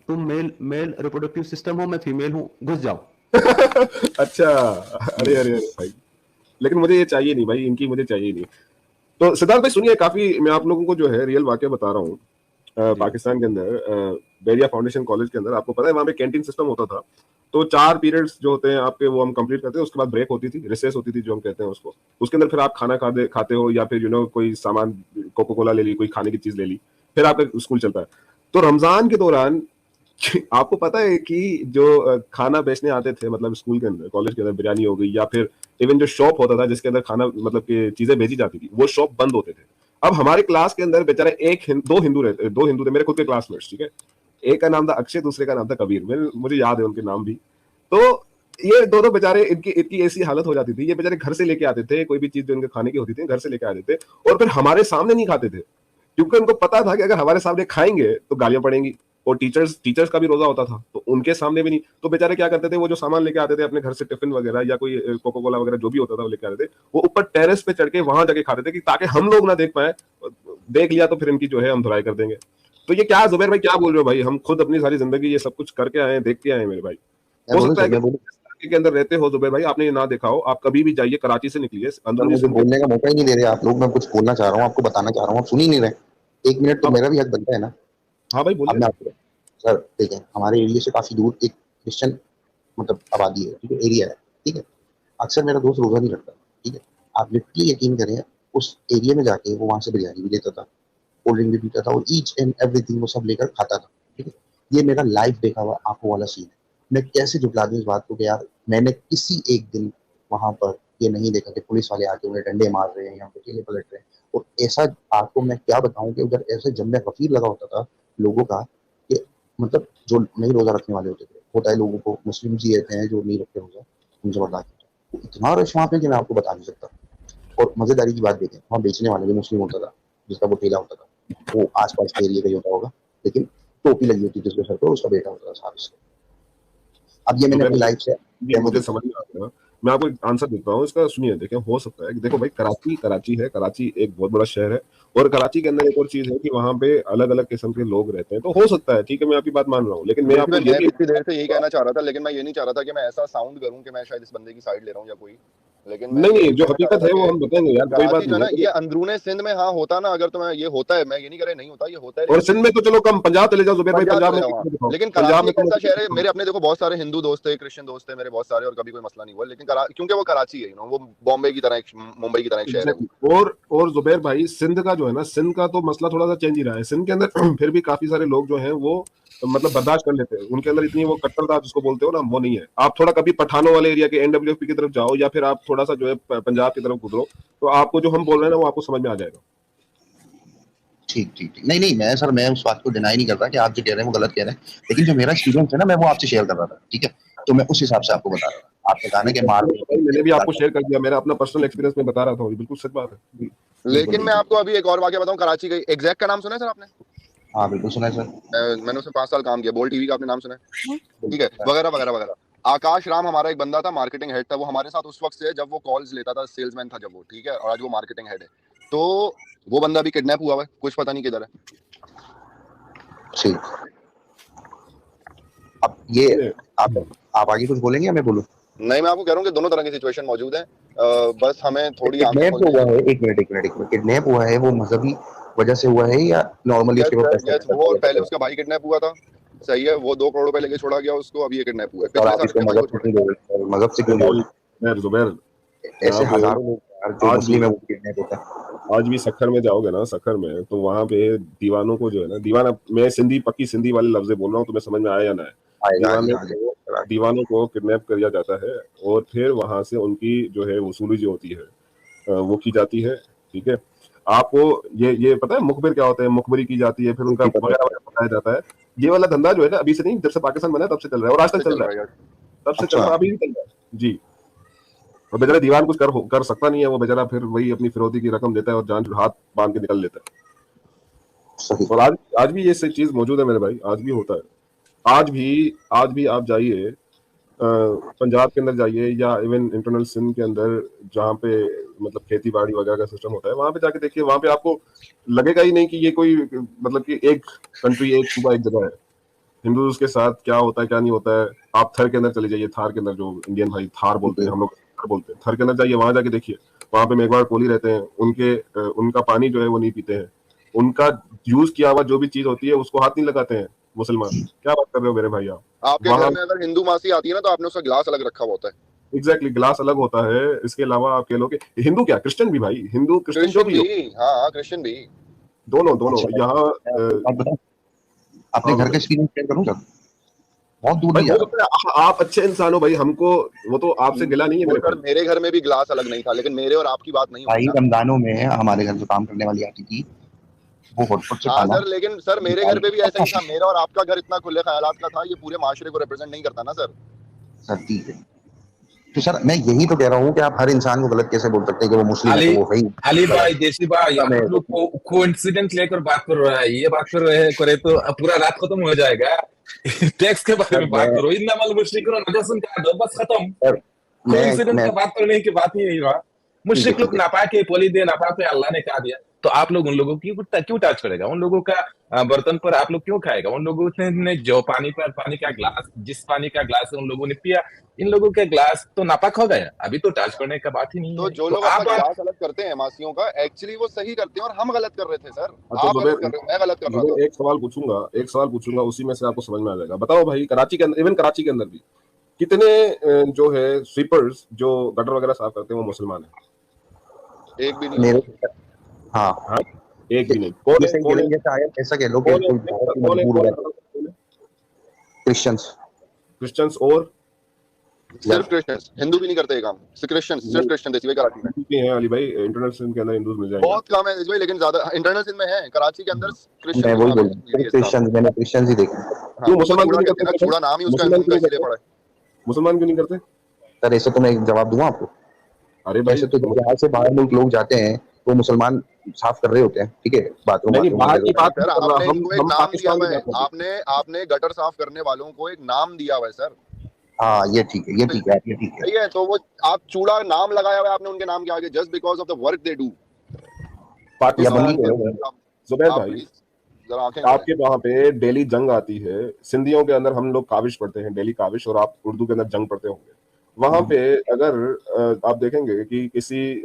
तुम मेल मेल रिप्रोडक्टिव सिस्टम हो, मैं फीमेल हूँ, घुस जाओ। अच्छा, अरे अरे अरे भाई, लेकिन मुझे ये चाहिए नहीं भाई, इनकी मुझे चाहिए नहीं। तो सिद्धार्थ भाई सुनिए, काफी मैं आप लोगों को जो है रियल वाकया बता रहा हूँ। जी पाकिस्तान के अंदर बेरिया फाउंडेशन कॉलेज के अंदर आपको पता है वहाँ पे कैंटीन सिस्टम होता था। तो 4 पीरियड्स जो होते हैं आपके, वो हम कंप्लीट करते हैं, उसके बाद ब्रेक होती थी, रिसेस होती थी जो हम कहते हैं उसको। उसके अंदर फिर आप खाना खाते हो, या फिर कोई सामान, कोको कोला ले ली, कोई खाने की चीज ले ली, फिर आपका स्कूल चलता है। तो रमजान के दौरान आपको पता है कि जो खाना बेचने आते थे, मतलब स्कूल के अंदर, कॉलेज के अंदर, बिरयानी हो गई, या फिर इवन जो शॉप होता था जिसके अंदर खाना, मतलब कि चीजें बेची जाती थी, वो शॉप बंद होते थे। अब हमारे क्लास के अंदर बेचारे दो हिंदू रहते, 2 हिंदू थे मेरे खुद के क्लासमेट्स, ठीक है। एक का नाम था अक्षय, दूसरे का नाम था कबीर, मुझे याद है उनके नाम भी। तो ये दोनों बेचारे, इनकी इनकी ऐसी हालत हो जाती थी, ये बेचारे घर से लेके आते थे, कोई भी चीज जो इनके खाने की होती थी घर से लेके आते थे, और फिर हमारे सामने नहीं खाते थे, क्योंकि उनको पता था कि अगर हमारे सामने खाएंगे तो गालियां पड़ेंगी। और टीचर्स का भी रोजा होता था, तो उनके सामने भी नहीं। तो बेचारे क्या करते थे, वो जो सामान लेके आते थे अपने घर से, टिफिन वगैरह या कोई कोको कोला वगैरह जो भी होता था वो लेके आते थे, वो ऊपर टेरेस पे चढ़ के वहां जाके खाते थे, कि ताकि हम लोग ना देख पाए। देख लिया तो फिर इनकी जो है हम धुलाई कर देंगे। तो ये क्या जुबैर भाई क्या बोल रहे हो भाई? हम खुद अपनी सारी जिंदगी ये सब कुछ करके आए हैं, देख के आए हैं मेरे भाई। मैं हो बोलूं सकता सर, है कि मैं बोलूं के अंदर रहते हो जुबैर भाई, आपने ये ना देखा हो, आप कभी भी जाइए, कराची से निकलिए, सर, अंदरूनी मुझे सिंध बोलने के। का मौका ही नहीं दे रहे आप लोग। मैं कुछ बोलना चाह रहा हूँ, आपको बताना चाह रहा हूँ, आप सुन ही नहीं रहे। 1 मिनट तो हाँ मेरा भी हक बनता है ना। हाँ भाई अब बोलिए मैं ना। आपको, सर ठीक है, हमारे एरिया से काफी दूर एक क्रिश्चियन मतलब आबादी है, ठीक है, एरिया है, ठीक है। अक्सर मेरा दोस्त रोजा नहीं रखता, ठीक है। आप लिटरली यकीन करें, उस एरिया में जाके वो वहां से बिरयानी भी लेता था, कोल्ड ड्रिंक भी पीता था, और ईच एंड एवरीथिंग वो सब लेकर खाता था, ठीक है। ये मेरा लाइव देखा हुआ आंखों वाला सीन है। मैं कैसे झुठला दूं इस बात को कि यार मैंने किसी एक दिन वहां पर ये नहीं देखा कि पुलिस वाले आके उन्हें डंडे मार रहे हैं या फिर ठेले पलट रहे हैं। और ऐसा, आपको मैं क्या बताऊं कि उधर ऐसे जम में गफीर लगा होता था लोगों का, कि मतलब जो नहीं रोजा रखने वाले होते थे, होता है लोगों को, मुस्लिम ही रहते हैं जो नहीं रखते रोजा, उनसे बर्दाश्त होता है। तो इतना रश वहां पे कि मैं आपको बता नहीं सकता। और मजेदारी की बात देखें, वहाँ बेचने वाले भी मुस्लिम होता था, जिसका वो ठेला होता था, वो आसपास के एरिया का ही होता होगा, लेकिन टोपी लगी होती थी उसके सर पर, उसका बेटा होता था साहब से। अब ये मैंने जुबैर अपनी भाई लाइफ से ये डेमो मुझे देखा। समझ में आ गया। मैं आपको एक आंसर देता हूँ इसका, सुनिए। देखें, हो सकता है कि देखो भाई, कराची है, कराची एक बहुत बड़ा शहर है, और कराची के अंदर एक और चीज है कि वहां पे अलग अलग किस्म के लोग रहते हैं। तो हो सकता है, ठीक है, मैं आपकी बात मान रहा हूँ, लेकिन मैं देखिए आपको ये मैं भी भी इतनी देर से यही कहना चाह रहा था, लेकिन मैं ये नहीं चाह रहा था कि मैं ऐसा साउंड करूं कि मैं शायद इस बंदे की साइड ले रहा हूं या कोई। लेकिन मैं नहीं ये नहीं, जो कहना चाह हकीकत रहा है था वो कि हम बताएंगे यार, कोई बात कराची जो है नहीं ना, है। ये अंदरूने सिंध में हाँ होता ना, अगर तुम्हें ये होता है, मैं ये नहीं कह रहा नहीं होता, ये होता है, और लेकिन सिंध में तो चलो कम, पंजाब चले जाओ जुबैर भाई, पंजाब पंजाब चले में जाओ वहाँ। किसी को दिखाओ, लेकिन पंजाब कराची में एक तुम ऐसा किसी को शहर है, दिखाओ। मेरे अपने देखो बहुत सारे हिंदू दोस्त है, क्रिश्चियन दोस्त है मेरे बहुत सारे, और कभी कोई मसला नहीं हुआ। लेकिन क्योंकि वो कराची है, वो बॉम्बे की तरह, मुंबई की तरह एक शहर है वो। एग्जैक्टली। और जुबैर भाई, सिंध का जो है ना, सिंध का तो मसला थोड़ा सा चेंज ही रहा है। सिंध के अंदर फिर भी काफी सारे लोग जो हैं वो मतलब बर्दाश्त कर लेते हैं, उनके अंदर इतनी वो कट्टरता जिसको बोलते हो ना, वो नहीं है। आप थोड़ा कभी पठानों वाले एरिया के NWFP की तरफ जाओ, या फिर आप थोड़ा सा जो है पंजाब की तरफ गुजरो, तो आपको जो हम बोल रहे हैं ना वो आपको समझ में आ जाएगा। ठीक ठीक ठीक, नहीं नहीं, मैं सर, मैं उस बात को डिनाई नहीं कर रहा कि आप जो कह रहे हैं वो गलत कह रहे हैं, लेकिन जो मेरा एक्सपीरियंस है ना, मैं वो आपसे शेयर कर रहा था, ठीक है। तो मैं उस हिसाब से आपको बता रहा था। आपने कहा ना कि मार मैंने भी आपको शेयर कर दिया, मेरा अपना पर्सनल एक्सपीरियंस में बता रहा था, बिल्कुल सच बात है। बिल्कुल लेकिन मैं बिल्कुल। आपको अभी एक और वाकया बताऊं, कराची का एग्जैक्ट का नाम सुना है सर आपने? हाँ बिल्कुल सुना है सर। मैंने उसमें 5 साल काम किया, बोल टीवी का आपने नाम सुना है? ठीक बिल्कुल है, सुना है। वगैरह वगैरह वगैरह। आकाश राम हमारा एक बंदा था, मार्केटिंग हेड था, वो हमारे साथ उस वक्त से जब वो कॉल्स लेता था, सेल्समैन था जब वो, ठीक है, और आज वो मार्केटिंग हेड है। तो वो बंदा भी किडनैप हुआ है, कुछ पता नहीं किधर है। ठीक। अब ये आप आगे कुछ बोलेंगे या मैं बोलूं? नहीं, मैं आपको कह रहा हूँ कि दोनों तरह की सिचुएशन मौजूद है, बस हमें थोड़ी आंखें किडनैप जो खोलनी हुआ चाहिए। है, एक मिनट एक मिनट एक मिनट, किडनैप हुआ है वो मजहबी वजह से हुआ है या नॉर्मली यस उसके पास सर, पैसा यस, वैसा वो था और या पहले क्या? उसका भाई किडनैप हुआ था, सही है, वो 2 करोड़ रुपए लेके छोड़ा गया उसको, अब ये किडनैप हुआ है, और पिछले आप साल इसको अपने भाई को मजहब से छोड़ा क्यों जोड़ रहे हैं? मजहब से क्यों जोड़ रहे जुबैर जुबैर, हैं? ऐसे आप हजारों लोग यार जो आज भी मुस्लिम है वो किडनैप होता है। आज भी सखर में जाओगे ना, सखर में, तो वहां पे दीवानों को जो है ना, दीवाना, मैं सिंधी पक्की सिंधी वाले लफ्ज बोल रहा हूँ, तुम्हें समझ में आया या ना है? आएगा दीवानों आगे को दीवानों को किडनैप किया जाता है, और फिर वहां से उनकी जो है वसूली जो होती है वो की जाती है, ठीक है। आपको ये पता है मुखबिर क्या होता है? मुखबरी की जाती है, फिर उनका जी, पता है। वगैरह वगैरह बताया जाता है। ये वाला धंधा जो है ना अभी से नहीं, जब से पाकिस्तान बना है तब से चल रहा है और आज तक चल रहा है। यार। तब से चल अच्छा। रहा है, अभी भी चल रहा है जी। और बेचारा दीवान कुछ कर सकता नहीं है, वो बेचारा फिर वही अपनी फिरौती की रकम देता है और जान हाथ बांध के निकल लेता है। सही। और आज भी ये चीज मौजूद है मेरे भाई, आज भी होता है। आज भी आप जाइए पंजाब के अंदर जाइए या इवन इंटरनल सिंध के अंदर जहाँ पे मतलब खेती बाड़ी वगैरह का सिस्टम होता है, वहां पे जाके देखिए, वहां पे आपको लगेगा ही नहीं कि ये कोई मतलब कि एक कंट्री, एक सूबा, एक जगह है। हिंदूज के साथ क्या होता है क्या नहीं होता है। आप थर के अंदर चले जाइए, थार के अंदर, जो इंडियन भाई थार बोलते हैं, हम लोग थर बोलते हैं, थर के अंदर जाइए, वहां जाके देखिए, वहां पे मेघवाड़ कोली रहते हैं, उनका पानी जो है वो नहीं पीते हैं, उनका यूज किया हुआ जो भी चीज होती है उसको हाथ नहीं लगाते हैं मुसलमान। क्या बात कर रहे हो मेरे भाई आप? आपके घर में अगर हिंदू मासी आती है ना तो आपने उसका गिलास अलग रखा हुआ होता है। एग्जैक्टली, गिलास अलग होता है। इसके अलावा आप कह लो कि हिंदू क्या, क्रिश्चियन भी भाई, हिंदू क्रिश्चियन जो क्रिश्चियन भी हो, भी, हाँ क्रिश्चियन भी। दोनों अच्छा, यहाँ बात बताऊं, अपने हाँ घर का बताइए एक्सपीरियंस शेयर करूं सर? बहुत दूर भाई। नहीं जा वो रहा। तो आप अच्छे इंसान हो भाई, हमको वो तो आपसे गिला नहीं है वो मेरे सर भाई। मेरे घर में भी गिलास अलग नहीं था, लेकिन मेरे और आपकी बात नहीं होगी भाई ना। रमजानों में हमारे घर जो काम करने वाली आती थी, वो हॉटपॉट से हाँ खाना सर, लेकिन सर मेरे घर पे भी ऐसा ही था। मेरा और आपका घर इतना खुले ख्यालात का था, ये पूरे माशरे को रिप्रेजेंट नहीं करता ना सर। सर्दी है। तो सर मैं यही तो कह रहा हूँ कि आप हर इंसान को गलत कैसे बोल सकते हैं कि वो मुस्लिम है अली तो वो है ही अली गलत। भाई, देसी भाई, आप लोग कोइंसिडेंट लेकर बात कर रहे हैं। ये बात कर रहे हैं करे तो अब पूरा रात खत्म हो जाएगा। टैक्स के बारे सर में बात करो, इन्नमल मुश्रिकून नजसुन का दो, बस खत्म। सर कोइंसिडेंट मैं का बात करने की बात ही नहीं रहा। ठीक है मुश्रिक लोग ठीक है। नापाक है, पोली दे नापाक है, अल्लाह ने कहा दिया तो आप लोग उन लोगों की क्यों टच करेगा? उन लोगों का बर्तन पर आप लोग क्यों खाएगा? उन लोगों ने जो पानी का ग्लास, जिस पानी का ग्लास उन लोगों ने पिया, इन लोगों के ग्लास तो नापाक हो गया। अभी तो टच करने का बात ही नहीं तो है। जो तो लोग अपना आप गिलास अलग करते हैं मासियों का, एक्चुअली वो सही करते हैं और हम गलत कर रहे थे सर। अच्छा आप गलत कर जुबैर, रहे हो, मैं गलत कर रहा था। एक सवाल पूछूंगा, उसी में से आपको समझ में आ जाएगा। बताओ भाई, कराची के अंदर, इवन कराची के अंदर भी कितने जो है स्वीपर्स जो गटर वगैरह साफ करते हैं वो मुसलमान है? एक भी नहीं। मेरे हाँ, हाँ, एक भी नहीं। कौन ये है? सही कह कौन रहे है? हैं, जैसे आयत ऐसा कह लो कि कौन है? कोई बहुत ही कौन है? मजबूर कौन हो है? जाता है। कौन है? क्रिश्चियंस। क्रिश्चियंस और सिर्फ क्रिश्चियन, हिंदू भी नहीं करते ये काम। सिर्फ क्रिश्चियन, सिर्फ क्रिश्चियन देसी भाई कराची में। हिंदूज भी हैं अली भाई, इंटरनेशनल के अंदर हिंदूज मिल जाएंगे बहुत आपको। कम है देसी भाई, लेकिन ज्यादा इंटरनल सिंह में है। कराची के अंदर क्रिश्चियन मैं भी वही वहाँ बोल पे रहा हूँ, लेडी सिर्फ है इस काम क्रिश्चियंस, में। मैंने क्रिश्चियंस ही देखे। हाँ, क्यों उसको मुसलमान क्यों चूड़ा नहीं कहते हैं ना, करते? चूड़ा नाम ही उसका मुसलमान क्यों उनका नहीं इसीलिए करते? पड़ा है। मुसलमान क्यों नहीं करते? सर ऐसे तो मैं एक जवाब दूंगा आपको। अरे भाई ऐसे तो जब यहाँ से बाहर लोग जाते हैं तो मुसलमान साफ कर रहे होते हैं, ठीक है, बाथरूम नहीं बाथरूम बाहर वगैरह की जो। नहीं बात सर, नहीं कर आपने रहा, इनको एक हम नाम दिया पाकिस्तान हुआ की है। बात कर रहे हैं। आपने गटर साफ करने वालों को एक नाम दिया हुआ है सर। हाँ ये ठीक है, ये ठीक है, ये ठीक है। सही है, तो वो आप चूड़ा नाम लगाया हुआ है आपने उनके नाम के आगे, just because of the work they do. या पाकिस्तान बंदी के है अंदर लोग। जुबैर आप भाई, प्लीज जरा आंखें खोलें। आपके वहां पे डेली जंग आती है, सिंधियों के अंदर हम लोग काविश पढ़ते हैं, डेली काविश, और आप उर्दू के अंदर जंग पढ़ते होंगे। वहां पे अगर आप देखेंगे कि किसी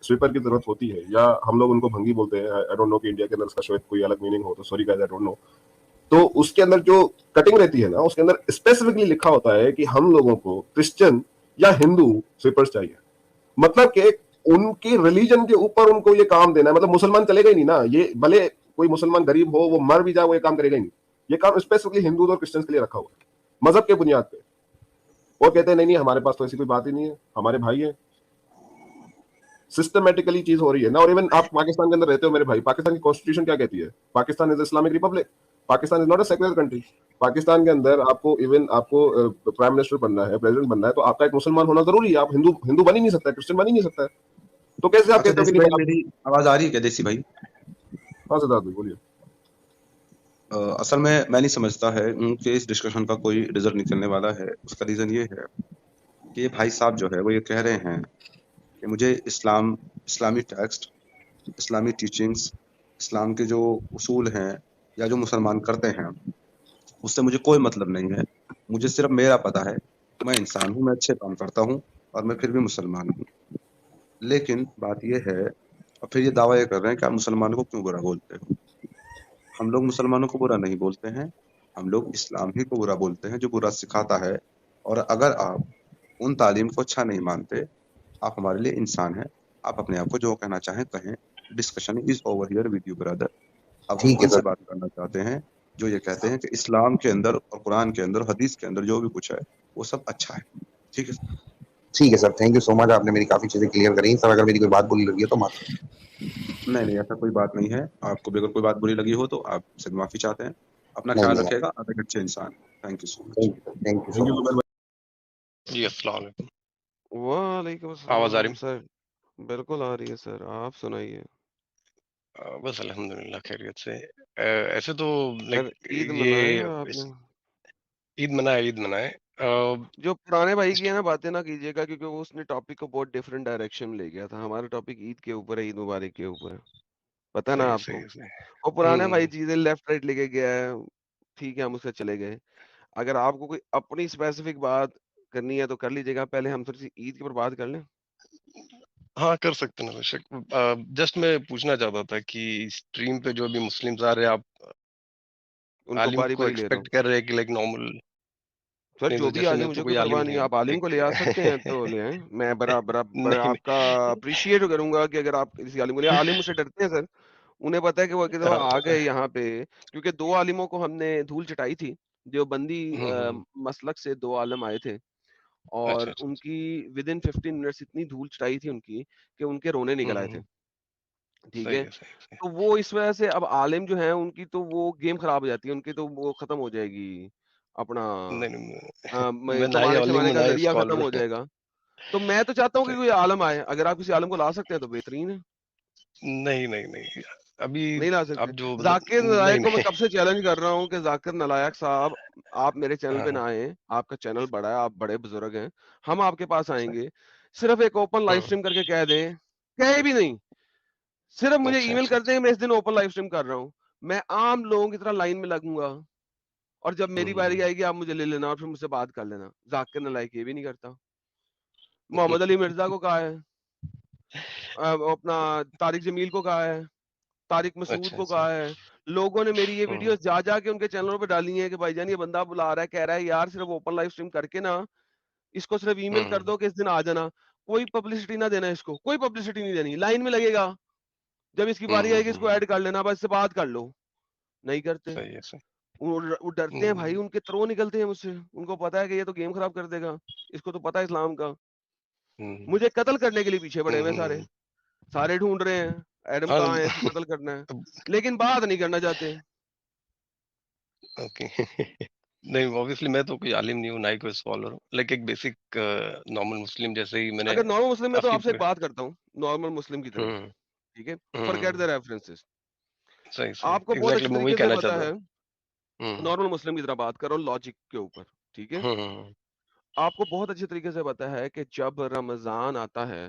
स्वीपर की जरूरत होती है, या हम लोग उनको भंगी बोलते हैं, आई डोंट नो कि इंडिया के अंदर उसका शायद कोई अलग मीनिंग हो, तो sorry guys, I don't know. तो उसके अंदर जो कटिंग रहती है ना, उसके अंदर स्पेसिफिकली लिखा होता है कि हम लोगों को क्रिश्चियन या हिंदू स्वीपर्स चाहिए। मतलब कि उनकी रिलीजन के ऊपर उनको ये काम देना है। मतलब मुसलमान चलेगा ही नहीं ना, ये भले कोई मुसलमान गरीब हो, वो मर भी जाए, वो ये काम करेगा ही नहीं। ये काम स्पेसिफिकली हिंदू और क्रिश्चियंस के लिए रखा हुआ है, मजहब के बुनियाद पे। वो कहते हैं नहीं नहीं, हमारे पास तो ऐसी कोई बात ही नहीं है, हमारे भाई है। सिस्टमेटिकली चीज हो रही है ना। और इवन आप पाकिस्तान के अंदर रहते हो मेरे भाई, पाकिस्तान की कॉन्स्टिट्यूशन क्या कहती है? Pakistan is Islamic Republic, Pakistan is not a secular country. Pakistan के अंदर आपको प्राइम मिनिस्टर बनना है, प्रेसिडेंट बनना है, तो आपका एक मुसलमान होना जरूरी है। आप हिंदू बन ही नहीं सकता, क्रिश्चियन बन ही नहीं सकता। तो कैसे आप अच्छा कहते हो कि देसी नहीं भाई, मेरी आवाज आ रही है क्या देसी भाई? हाँ सिद्धार्थ भाई बोलिए। असल में मैं नहीं समझता है कि इस डिस्कशन का कोई रिजल्ट निकलने वाला है। उसका रीजन ये है कि ये भाई साहब जो है वो ये कह रहे हैं कि मुझे इस्लामी टेक्स्ट, इस्लामी टीचिंग्स, इस्लाम के जो उसूल हैं या जो मुसलमान करते हैं उससे मुझे कोई मतलब नहीं है। मुझे सिर्फ मेरा पता है, मैं इंसान हूँ, मैं अच्छे काम करता हूँ और मैं फिर भी मुसलमान हूँ। लेकिन बात ये है, और फिर ये दावा ये कर रहे हैं कि आप मुसलमानों को क्यों बुरा बोलते हो। हम लोग मुसलमानों को बुरा नहीं बोलते हैं, हम लोग इस्लाम ही को बुरा बोलते हैं जो बुरा सिखाता है। और अगर आप उन तालीम को अच्छा नहीं मानते, आप हमारे लिए इंसान हैं, आप अपने आप को जो कहना चाहें कहें। Discussion is over here with you brother. अब हम ठीक है उनसे सर। बात करना चाहते हैं जो ये कहते हैं कि इस्लाम के अंदर और कुरान के अंदर, हदीस के अंदर जो भी कुछ है वो सब अच्छा है। ठीक है। ठीक है sir, thank you so much, आपने मेरी काफी चीजें क्लियर करी सर। अगर मेरी कोई बात बुरी लगी है तो माफ। नहीं नहीं, ऐसा कोई बात नहीं है। आपको भी अगर कोई बात बुरी लगी हो तो आप से माफी चाहते हैं। अपना नहीं ख्याल नहीं, रखिएगा, आप एक अच्छे इंसान। Thank you so much. Thank you so thank you much. Zubair भाई। जी अस्सलाम वालेकुम। वालेकुम आवाज आ अस्सलाम रही सर। बिल्कुल आ रही है सर, आप सुनाइए। बस अल्हम्दुलिल्लाह खैरियत से। ऐसे तो सर लाइक ईद ये मनाया आपने? ईद मनाए। जो पुराने भाई की है ना बातें ना कीजिएगा, क्योंकि वो उसने टॉपिक को बहुत डिफरेंट डायरेक्शन में ले गया था। हमारा टॉपिक ईद के ऊपर है, ईद मुबारक के ऊपर है, पता है ना सही है आपको। सही है सही है। वो पुराने भाई हम्म, चीजें लेफ्ट राइट लेके गया है, ठीक है हम उससे चले गए। अगर आपको कोई अपनी स्पेसिफिक बात करनी है तो कर लीजिएगा, पहले हम थोड़ी सी ईद के ऊपर बात कर लें। हाँ कर सकते हैं ना बेशक। जस्ट मैं पूछना चाहता था कि स्ट्रीम पे जो अभी मुस्लिम्स आ रहे हैं, आप उनको आलिम बारी को बारी ले रहा हूँ एक्सपेक्ट कर रहे हैं कि लाइक नॉर्मल। सर, नहीं जो तो भी जैसे आलिम, मैं मुझे तो कोई कोई आलिम परवाह नहीं नहीं है, हूँ आप आलिम को एक ले आ सकते हैं तो ले आएं। मैं बराबर नहीं आपका अप्रिशिएट करूंगा कि अगर आप किसी आलिम को ले। आलिम मुझसे डरते हैं सर, उन्हें पता है कि वो किसी दफा आ नहीं। गए यहाँ पे, क्योंकि 2 आलिमों को हमने धूल चटाई थी। देवबंदी हम्म, मसलक से 2 आलिम आए थे अच्छा और अच्छा अच्छा। उनकी विदिन 15 मिनट्स इतनी धूल चटाई थी उनकी कि उनके रोने निकल आए थे। हम्म, ठीक सही है? है सही है सही तो वो इस वजह से अब आलिम जो हैं उनकी तो वो गेम खराब हो जाती है, उनकी तो वो खत्म हो जाएगी अपना है। नहीं नहीं मैं ना ही कमाने-शमाने आलिम का ना ही ज़रिया खत्म स्कॉलर। हो जाएगा। तो मैं तो चाहता हूँ कि सही। कोई आलिम आए, अगर आप किसी आलिम को ला सकते हैं तो बेहतरीन है। नहीं नहीं नहीं, अभी नहीं ला सकते? अब जो मतलब ज़ाकिर नहीं नालायक को मैं नहीं। कब से चैलेंज कर रहा हूँ कि ज़ाकिर नालायक साहब, आप मेरे चैनल पे हाँ ना आएँ, आपका चैनल बड़ा है, आप बड़े बुजुर्ग हैं, हम आपके पास सही। आएँगे, सिर्फ एक ओपन लाइव स्ट्रीम करके कह दें, कहे भी नहीं, सिर्फ मुझे अच्छा ईमेल अच्छा कर अच्छा। दें मैं इस दिन ओपन लाइव स्ट्रीम कर रहा हूँ। मैं आम लोगों की तरह लाइन में लगूँगा और जब मेरी बारी हम्म, आएगी आप मुझे ले लेना और फिर मुझसे बात कर लेना। ज़ाकिर नालायक ये भी नहीं करता। मोहम्मद अली मिर्ज़ा को कहा है, अपना तारिक जमील को कहा है, तारिक मसूद अच्छा को अच्छा। कहा है। लोगों ने मेरी ये हम्म वीडियोस जा के उनके चैनलों पे डाली हैं कि भाईजान ये बंदा बुला रहा है, कह रहा है यार सिर्फ ओपन लाइव स्ट्रीम करके ना इसको सिर्फ ईमेल कर हम्म दो कि इस दिन आ जाना। कोई पब्लिसिटी ना देना इसको, कोई पब्लिसिटी नहीं देनी, लाइन में लगेगा, जब इसकी बारी आएगी इसको हम्म, ऐड कर लेना, बस इससे बात कर लो। नहीं करते। सही है सही। वो डरते हैं भाई, हम्म उनके त्रो निकलते हैं मुझसे, उनको पता है कि ये तो गेम खराब कर देगा, इसको तो पता है इस्लाम का। हम्म मुझे कत्ल करने के लिए पीछे पड़े हुए हैं सारे, हम्म, सारे ढूंढ रहे हैं एडम हाँ कहाँ है, इसको कत्ल करना है, अब लेकिन बात नहीं करना चाहते। ओके। नहीं ऑब्वियसली मैं तो कोई आलिम नहीं हूँ, ना ही कोई स्कॉलर हूँ, लाइक एक बेसिक नॉर्मल मुस्लिम जैसे ही मैंने अगर नॉर्मल मुस्लिम में तो काफी आपसे एक बात करता हूँ, नॉर्मल मुस्लिम की तरह, हम्म ठीक है, फॉरगेट हम्म, द रेफरेंसेस। सही सही आपको बहुत एग्जैक्टली अच्छी मैं वही तरीके से कहना पता चाहता है, था। हम्म नॉर्मल मुस्लिम की तरह बात करो लॉजिक के ऊपर, ठीक है। हम्म आपको बहुत अच्छी तरीके से पता है कि जब रमजान आता है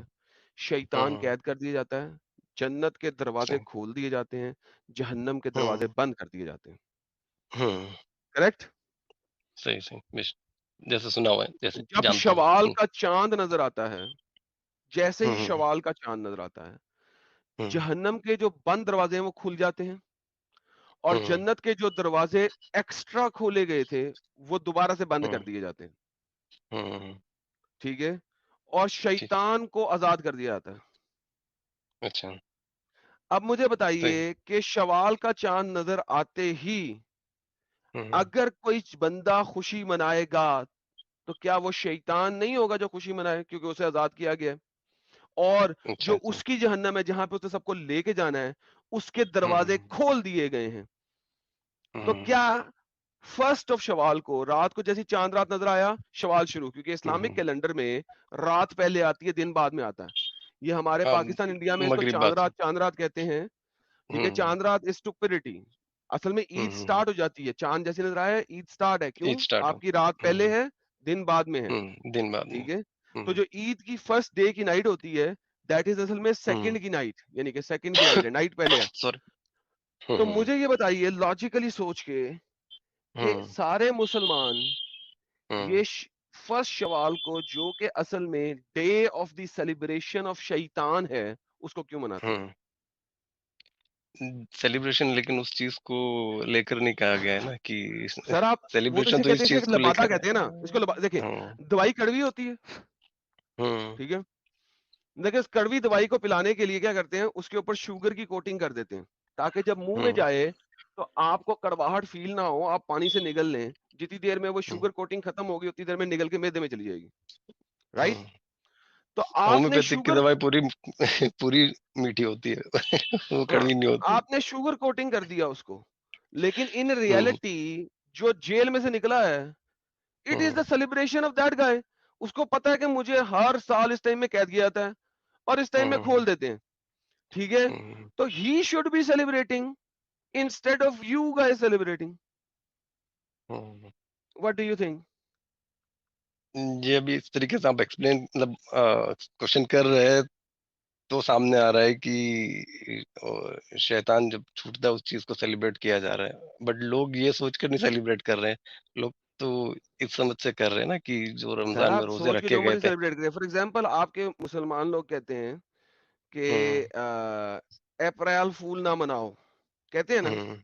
शैतान हम्म, कैद कर दिया जाता है, जन्नत के दरवाजे सही। खोल दिए जाते हैं, जहन्नम के दरवाजे हम्म बंद कर दिए जाते हैं। हम्म, करेक्ट? सही सही जैसे सुना हुआ है, जैसे जब जानता हूँ। शवाल का चांद नजर आता है, जैसे ही हम्म शवाल का चांद नजर आता है, हम्म जहन्नम के जो बंद दरवाजे हैं वो खुल जाते हैं और हम्म जन्नत के जो दरवाजे एक्स्ट्रा खोले गए थे वो दोबारा से बंद कर हम्म दिए जाते हैं। हम्म, ठीक है? और ठीक। शैतान को आजाद कर दिया जाता है। अच्छा अब मुझे सही। बताइए कि शवाल का चांद नजर आते ही हम्म, अगर कोई बंदा खुशी मनाएगा तो क्या वो शैतान नहीं होगा जो खुशी मनाए, क्योंकि उसे आजाद किया गया है। और अच्छा जो अच्छा। उसकी जहन्नम है जहां पे उसे सबको लेके जाना है, उसके दरवाजे हम्म खोल दिए गए हैं। तो हम्म क्या फर्स्ट ऑफ शवाल को, रात को जैसी चांद रात नजर आया, शवाल शुरू, क्योंकि इस्लामिक हम्म, कैलेंडर में रात पहले आती है, दिन बाद में आता है। ये हमारे हाँ पाकिस्तान इंडिया में इसको मगरिब बात है। चांद रात कहते हैं। ठीक है, हम्म चांद रात इज स्टुपिडिटी। असल में ईद हम्म, स्टार्ट हो जाती है, चांद जैसे नजर आया ईद स्टार्ट है, क्यों? ईद स्टार्ट हो। आपकी रात पहले है, दिन बाद में है। दिन बाद में। ठीक है, तो हम्म जो ईद की फर्स्ट डे की नाइट होती है, दैट इज असल में हम्म, सेकंड की नाइट, यानी कि सेकंड की नाइट है, नाइट पहले है। सॉरी। तो हम्म मुझे ये बताइए लॉजिकली सोच के कि हम्म सारे मुसलमान हम्म ये फर्स्ट शवाल को, जो कि असल में day of the celebration of शैतान है, उसको क्यों मनाते हैं? हम्म सेलिब्रेशन, लेकिन उस चीज को लेकर नहीं कहा गया है ना कि सर आप, वो तो सेलिब्रेशन इसे तो कहते इस हैं, चीज इसे को लबादा लेकर कहते हैं ना, इसको देखिए, हम्म दवाई कड़वी होती है, हम्म ठीक है, देखिए इस कड़वी दवाई को पिलाने के लिए क्या करते हैं, उसके ऊपर शुगर की कोटिंग कर देते हैं, ताकि जब मुंह में हम्म जाए तो आपको कड़वाहट फील ना हो, आप पानी से निगल लें। जितनी देर में वो हम्म शुगर कोटिंग खत्म होगी उतनी देर में निगल के मैदे में चली जाएगी। राइट? हम्म, तो आपने होम्योपैथिक की शुगर दवाई पूरी पूरी मीठी होती है वो हाँ, कड़वी नहीं होती। आपने शुगर कोटिंग कर दिया उसको, लेकिन इन हम्म रियलिटी जो जेल में से निकला है, it is the hmm celebration of that guy. उसको पता है कि मुझे हर साल इस टाइम में कैद किया जाता है और इस टाइम में हम्म खोल देते हैं, ठीक है? हम्म तो he should be celebrating instead of you guys celebrating. Hmm. What do you think? ये अभी इस तरीके से आप एक्सप्लेन मतलब क्वेश्चन कर रहे हैं तो सामने आ रहा है कि शैतान जब छूटता है उस चीज को सेलिब्रेट किया जा रहा है, बट लोग ये सोचकर नहीं सेलिब्रेट कर रहे हैं। लोग तो इस समझ से कर रहे हैं ना कि जो सर रमजान में आप रोजे सोच के रखे जो गए मर्जी थे। सेलिब्रेट करें। फॉर एग्जांपल आपके मुसलमान लोग कहते हैं हम्म कि अप्रैल फूल ना मनाओ, कहते हैं ना, हम्म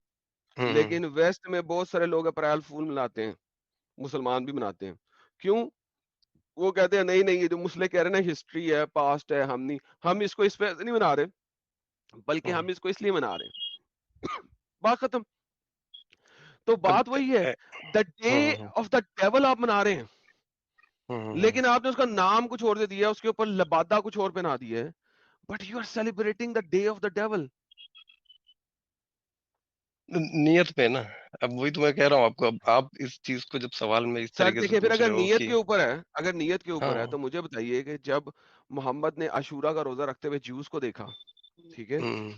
हम्म लेकिन वेस्ट में बहुत सारे लोग अप्रैल फूल मनाते हैं, मुसलमान भी मनाते हैं। क्यों? वो कहते हैं नहीं नहीं, ये जो मुस्लिम कह रहे हैं ना, हिस्ट्री है, पास्ट है, हम नहीं, हम इसको इस पे नहीं मना रहे, बल्कि हम्म हम इसको इसलिए मना रहे हैं। बात खत्म। तो अब बात वही है, the day hmm of the devil आप मना रहे हैं, हम्म लेकिन आपने उसका नाम कुछ और दे दिया, उसके ऊपर लबादा कुछ और पहना दिया है, but you are celebrating the day of the devil. नियत पे ना। अब वही तो मैं कह रहा हूँ आपको। अब आप इस चीज को जब सवाल में इस सर तरीके से देखिए, फिर पूछ अगर रहे हो नियत कि के ऊपर है, अगर नियत के ऊपर है, हाँ तो मुझे बताइए कि जब मोहम्मद ने अशूरा का रोजा रखते हुए जूस को देखा, ठीक है, हम्म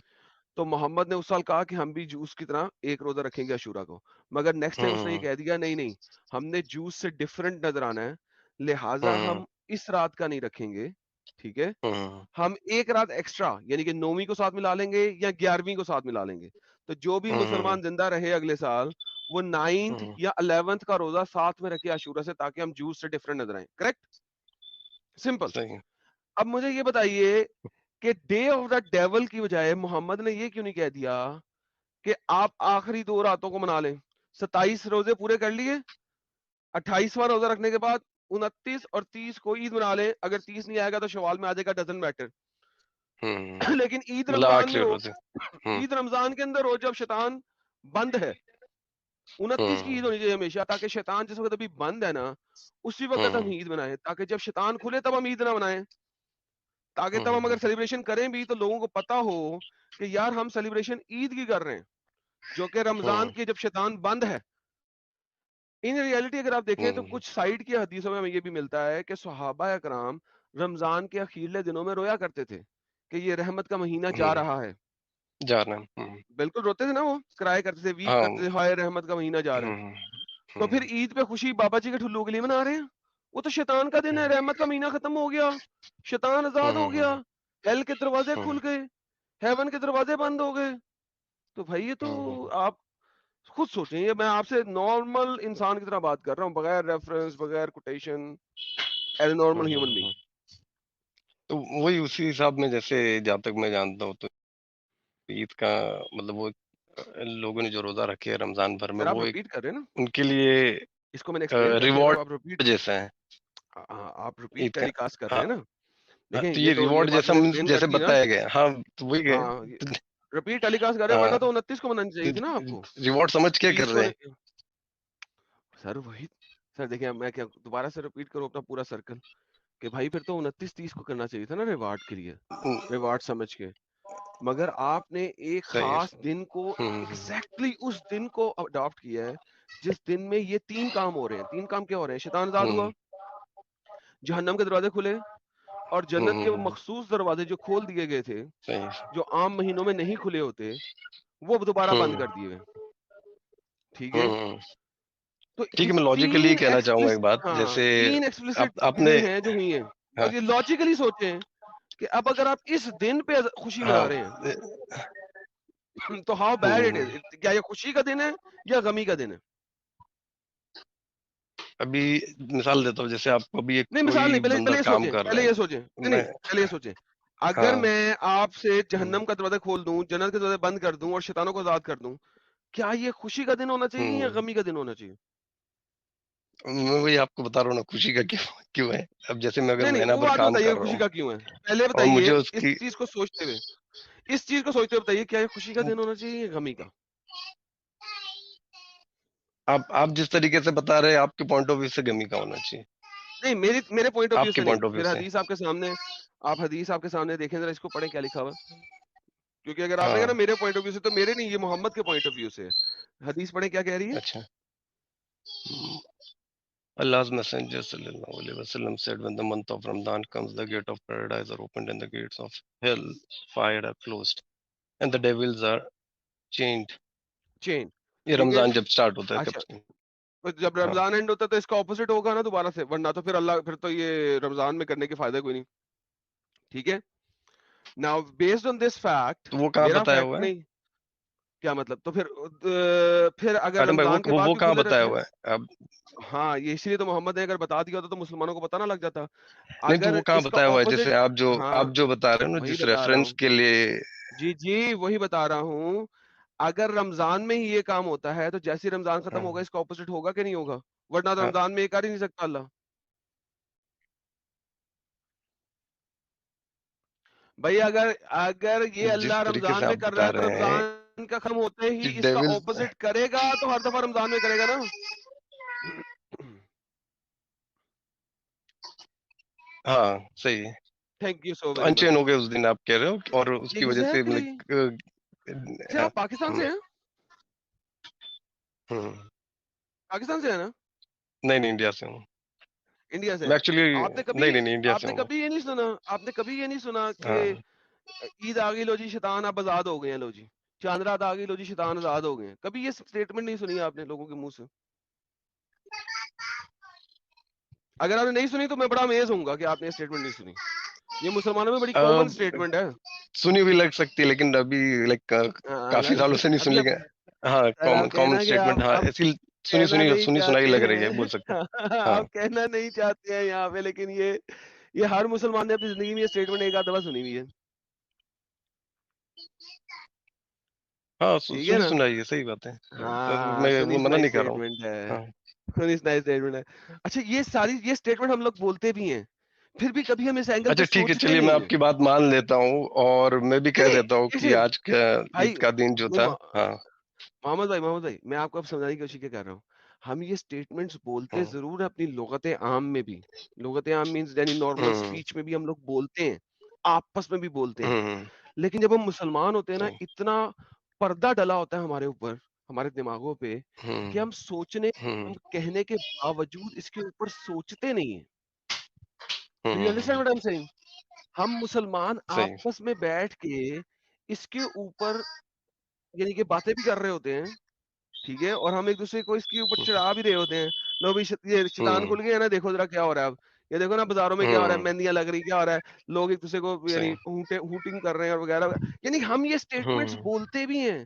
तो मोहम्मद ने उस साल कहा कि हम भी जूस की तरह एक रोजा रखेंगे अशूरा को, मगर नेक्स्ट टाइम उसने ये हम्म कह दिया नहीं नहीं, हमने जूस से डिफरेंट नजर आना है, लिहाजा हम्म हम इस रात का नहीं रखेंगे, ठीक है, हम्म हम एक रात एक्स्ट्रा यानी कि 9वीं को साथ मिला लेंगे या 11वीं को साथ मिला लेंगे। तो जो भी हम्म मुसलमान जिंदा रहे अगले साल, वो 9th हम्म, या 11th का रोजा साथ में रखे अशूरा से, ताकि हम जूस से डिफरेंट नजर आए। करेक्ट? सिंपल। सही। अब मुझे ये बताइए कि डे ऑफ द डेवल की बजाय मोहम्मद ने ये क्यों नहीं कह दिया कि आप आखिरी 2 रातों को मना लें? 27 रोजे पूरे कर लिए, 28वां रोजा रखने के बाद 29 और 30 को ईद मना लें। अगर 30 नहीं आएगा तो शवाल में आ जाएगा, डजंट मैटर। लेकिन ईद मतलब रमजान में आखिरी हो, रोजे। हम्म ईद रमजान के अंदर हो जब शैतान बंद है, 29 की ईद हम्म होनी चाहिए हमेशा, ताकि शैतान जिस वक्त अभी बंद है ना, उसी वक्त हम हम्म ईद मनाएं, ताकि जब शैतान खुले तब हम ईद ना मनाएं, ताकि तब हम हम्म अगर सेलिब्रेशन करें भी तो लोगों को पता हो कि यार हम सेलिब्रेशन ईद की कर रहे हैं, जो कि रमजान हम्म की जब शैतान बंद है। इन रियलिटी अगर आप देखें तो हम्म कुछ साइड की हदीसों में हमें ये भी मिलता है कि सहाबा कराम रमजान के अखीरले दिनों में रोया करते थे कि ये रहमत का महीना जा हम्म, रहा है। जाना। बिल्कुल रोते थे ना, वो क्राई करते थे, वीप हाँ। करते थे, हाय रहमत का महीना जा रहा है। हम्म तो फिर हम्म ईद पे खुशी बाबा जी के ठुल्लू के लिए मना रहे हैं? वो तो शैतान का दिन है, रहमत का महीना खत्म हो गया, शैतान आजाद हो गया, हम्म हेल के दरवाजे खुल हम्म गए, हेवन के दरवाजे बंद हो गए। तो भाई ये तो हम्म आप खुद सोचें, ये मैं आपसे नॉर्मल इंसान की तरह बात कर रहा हूँ, बगैर रेफरेंस, बगैर quotation, as a normal human being. Hmm. तो वही उसी हिसाब में, जैसे जहाँ तक मैं जानता हूँ तो ईद का मतलब वो लोगों ने जो रोजा रखे हैं रमजान भर में, सर आप वो एक रिपीट कर रहे हैं ना, उनके लिए इसको मैंने एक्सप्लेन कर दिया, अब रिवॉर्ड आप रिपीट, जैसा है आप रिपीट ईद का। टेलीकास्ट कर रहे हाँ हैं ना। हाँ, देखें तो ये ये तो ये रिवॉर्ड बात जैसा मैंने एक्सप्लेन कर जैसे दी ना। बताया गया। हाँ तो वही है। हाँ रिपीट टेलीकास्ट कर रहे हैं, वरना तो 29 को मनानी चाहिए थी ना आपको, रिवॉर्ड समझ के कर 30 को रहे हैं। नहीं। सर वही, सर देखिए अब मैं क्या दोबारा से रिपीट करूँ अपना पूरा सर्कल, कि भाई फिर तो 29-30 को करना चाहिए था ना, रिवार्ड के लिए, रिवार्ड समझ के। मगर आपने एक सही है। खास दिन को हम्म एग्जैक्टली उस दिन को अडॉप्ट किया है, जिस दिन में ये 3 काम हो रहे हैं। 3 काम क्या हो रहे हैं? शैतान आजाद हुआ, हम्म जहन्नम के दरवाजे खुले, और जन्नत के वो हम्म, मखसूस दरवाजे जो खोल दिए गए थे, सही है। जो आम महीनों में नहीं खुले होते, वो दोबारा बंद हम्म कर दिए गए। ठीक है? हम्म। तो ठीक ये है, मैं लॉजिकली 3 कहना चाहूंगा एक एक्सप्लिसिट, बात। हाँ जैसे 3 एक्सप्लिसिट आपने चीजें हैं जो हुई हैं। हाँ और ये लॉजिकली सोचें कि अब अगर आप इस दिन पे खुशी मना हाँ रहे हैं, तो how bad it hmm, is. क्या ये खुशी का दिन है या गमी का दिन है? अभी मिसाल देता हूँ। जैसे आपको अभी एक नहीं मिसाल कोई नहीं, पहले बंदा पहले ये काम सोचें, कर रहा पहले है। ये सोचें, नहीं नहीं, मैं पहले ये सोचें, अगर हाँ मैं आपसे हम्म जहन्नम का दरवाजा खोल दूं, जन्नत के दरवाजे बंद कर दूं और शैतानों को आजाद कर दूं, क्या ये खुशी का दिन होना चाहिए या हम्म, गमी का दिन होना चाहिए? मैं वही आपको बता रहा हूँ ना, खुशी का क्यों क्यों है। अब जैसे मैं अगर नहीं नहीं, महीना वो भर बात काम बताइए कर रहा खुशी हूँ का क्यों है, पहले और मुझे बताइए इस उसकी चीज को सोचते हुए, इस चीज को सोचते हुए बताइए, क्या ये खुशी का दिन होना चाहिए या गमी का? आप जिस तरीके से बता रहे हैं आपके पॉइंट ऑफ व्यू से गमी का होना चाहिए। नहीं, मेरे पॉइंट ऑफ व्यू आपके से नहीं, पॉइंट ऑफ व्यू फिर से। हदीस आपके सामने, आप हदीस आपके सामने देखें जरा, इसको पढ़ें क्या लिखा हुआ है। क्योंकि अगर आपने कहा ना हाँ, मेरे पॉइंट ऑफ व्यू से, तो मेरे नहीं, ये मोहम्मद के पॉइंट ऑफ व्यू से है। हदीस पढ़ें क्या कह रही है। अच्छा। Allah's Messenger sallallahu alaihi wasallam said, when the month of Ramadan comes, the gate of paradise are opened and the gates of hell fire are closed and the devils are chained. Chain, ये ठीक है। रमजान जब start होता है अच्छा, कब से? तो जब हाँ, रमजान एंड होता है तो इसका ऑपोजिट होगा ना दोबारा से, वरना तो फिर अल्लाह, फिर तो ये रमजान में करने के फायदा कोई नहीं, ठीक है। Now based on this fact, तो वो कहाँ मेरा बताया फैक्ट हुआ है? नहीं, क्या मतलब, तो फिर अगर आदम भाई रमजान के बाद वो भी कहाँ खुले बताया रहते हैं, हुआ है? अब हाँ, ये इसलिए तो मोहम्मद ने अगर बता दिया होता तो मुसलमानों को पता ना लग जाता। नहीं, तो अगर वो कहाँ इसका बताया हुआ है? ऑपोजिट, जैसे हाँ, आप जो बता रहे हो ना, वही जिस बता रहा रेफरेंस हूँ, के लिए। जी वही बता रहा हूँ। अगर रमजान में ही ये काम होता है तो जैसे ही रमजान खत्म हाँ, होगा इसका ऑपोजिट होगा कि नहीं होगा, वरना तो हाँ, रमजान में ये कर ही नहीं सकता अल्लाह। भाई अगर अगर ये जिस अल्लाह तरीके से रमजान आप में कर रहा बता है तो रहे हैं रमजान का खत्म होते ही कि इसका डेविल्स। ऑपोजिट करेगा, तो हर दफा रमजान में करेगा ना। हाँ, सही है। थैंक यू सो तो वेरी अनचेन मच। हो गए उस दिन, आप कह रहे हो, और उसकी वजह से एग्जैक्टली। मतलब अच्छा, आप पाकिस्तान से हैं? हम्म, पाकिस्तान से है ना? नहीं नहीं, इंडिया से हूँ इंडिया से मैं हैं? एक्चुअली। आपने कभी नहीं नहीं नहीं, इंडिया से आपने हूँ मैं। कभी ये नहीं सुना, आपने कभी ये नहीं सुना कि हाँ, ईद आ गई लो जी, शैतान अब आजाद हो गए हैं, लो जी चांद रात आ गई, लो जी शैतान आजाद हो गए हैं? कभी ये स्टेटमेंट नहीं सुनी आपने लोगों के मुंह से? अगर आपने नहीं सुनी तो मैं बड़ा अमेज होऊंगा कि आपने ये स्टेटमेंट नहीं सुनी। ये मुसलमानों में बड़ी कॉमन अब स्टेटमेंट है। सुनी हुई लग सकती है, लेकिन अभी लाइक काफी लग सालों से नहीं अभी सुनी आप, गया। हाँ, सर आप कॉमन कहना कि स्टेटमेंट, हाँ, आप ऐसी कहना नहीं सुनी सुनाई चाहते लग रही है, हैं। बोल सकते हैं। हाँ, आप कहना नहीं चाहते हैं यहाँ पे, लेकिन ये हर मुसलमान ने अपनी जिंदगी में ये स्टेटमेंट एक आध दफा सुनी हुई है, हाँ, ठीक है सुनी ना। सुनाई है, सही बात है। हाँ, मैं वो सुनी मना सुनाई नहीं कर रहा हूँ। स्टेटमेंट है, हाँ, सुनी सुनाई स्टेटमेंट है। अच्छा, ये स्टेटमेंट हम लोग बोलते भी हैं, फिर भी कभी हम इस एंगल अच्छा पे ठीक है, सोचते चलिए मैं नहीं है। आपकी बात मान लेता हूँ, और मैं भी कह नहीं, देता हूँ कि इसे आज का भाई, ईद का दिन जो था। हाँ, मोहम्मद भाई मैं आपको अब समझाने की कोशिश क्या कर रहा हूँ। हम ये स्टेटमेंट्स बोलते हम्म, जरूर है अपनी लुगत आम में भी, लुगत आम मींस यानी नॉर्मल हम्म, स्पीच में भी हम लोग बोलते हैं, आपस में भी बोलते हैं। हम्म, लेकिन जब हम मुसलमान होते हैं ना, सही, इतना पर्दा डला होता है हमारे ऊपर, हमारे दिमागों पे, कि हम्म, हम सोचने, हम्म, हम कहने के बावजूद इसके ऊपर सोचते नहीं है। Do you understand hmm, what I am saying? हम मुसलमान सही, आपस में बैठ के इसके ऊपर यानी कि बातें भी कर रहे होते हैं, ठीक है, और हम एक दूसरे को इसके ऊपर हम्म, चढ़ा भी रहे होते हैं। लो भाई, ये शैतान हम्म, खुल गया है ना, देखो जरा क्या हो रहा है अब, ये देखो ना बाजारों में क्या हो रहा है, हम्म, मेहंदियां लग रही, क्या हो रहा है, लोग एक दूसरे को यानी सही, हूटिंग कर रहे हैं और वगैरह वगैरह। यानी हम ये स्टेटमेंट्स हम्म, बोलते भी हैं,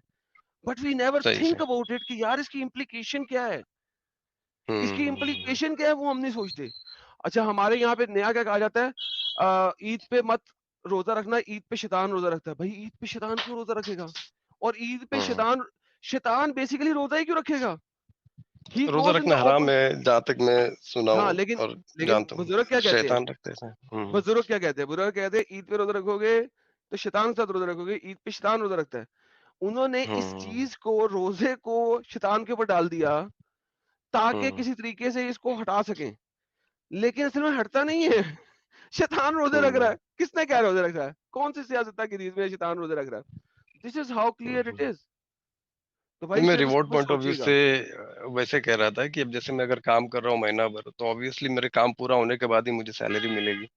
बट वी नेवर सही, थिंक सही, अबाउट इट कि यार इसकी इम्प्लीकेशन क्या है, इसकी हम्म, इम्प्लीकेशन क्या है, वो हम नहीं सोचते। अच्छा, हमारे यहाँ पे नया क्या कहा जाता है, ईद पे मत रोजा रखना, ईद पे शैतान रोजा रखता है। भाई ईद पे शैतान क्यों रोजा रखेगा? और ईद पे हम्म। शैतान शैतान बेसिकली रोजा ही क्यों रखेगा? ही रोजा गोज इन द रखना हराम ऑपोजिट। है, जहाँ तक मैं सुना हाँ, हूँ लेकिन और लेकिन जानता हूँ। बुजुर्ग क्या कहते हैं? शैतान रखते हैं। बुजुर्ग क्या कहते हैं? बुजुर्ग कहते हैं ईद पे रोजा रखोगे तो शैतान के साथ रोजा रखोगे, ईद पे शैतान रोजा रखता है। उन्होंने इस हम्म, चीज को, रोजे को शैतान के ऊपर डाल दिया ताकि हम्म, किसी तरीके से इसको हटा सकें, लेकिन असल में हटता नहीं है। शैतान रोजे रख रहा हम्म, है। किसने क्या रोजे रख रहा है? कौन सी सियासत की रीत में शैतान रोजे रख रहा है? This is how clear it hmm. Is. तो नहीं, भाई मैं सिर्फ इसके रिवॉर्ड ऊपर पॉइंट ऑफ व्यू से सोचिएगा। वैसे कह रहा था कि अब जैसे मैं अगर काम कर रहा हूँ महीना भर, तो ऑब्वियसली मेरे काम पूरा होने के बाद ही मुझे सैलरी मिलेगी।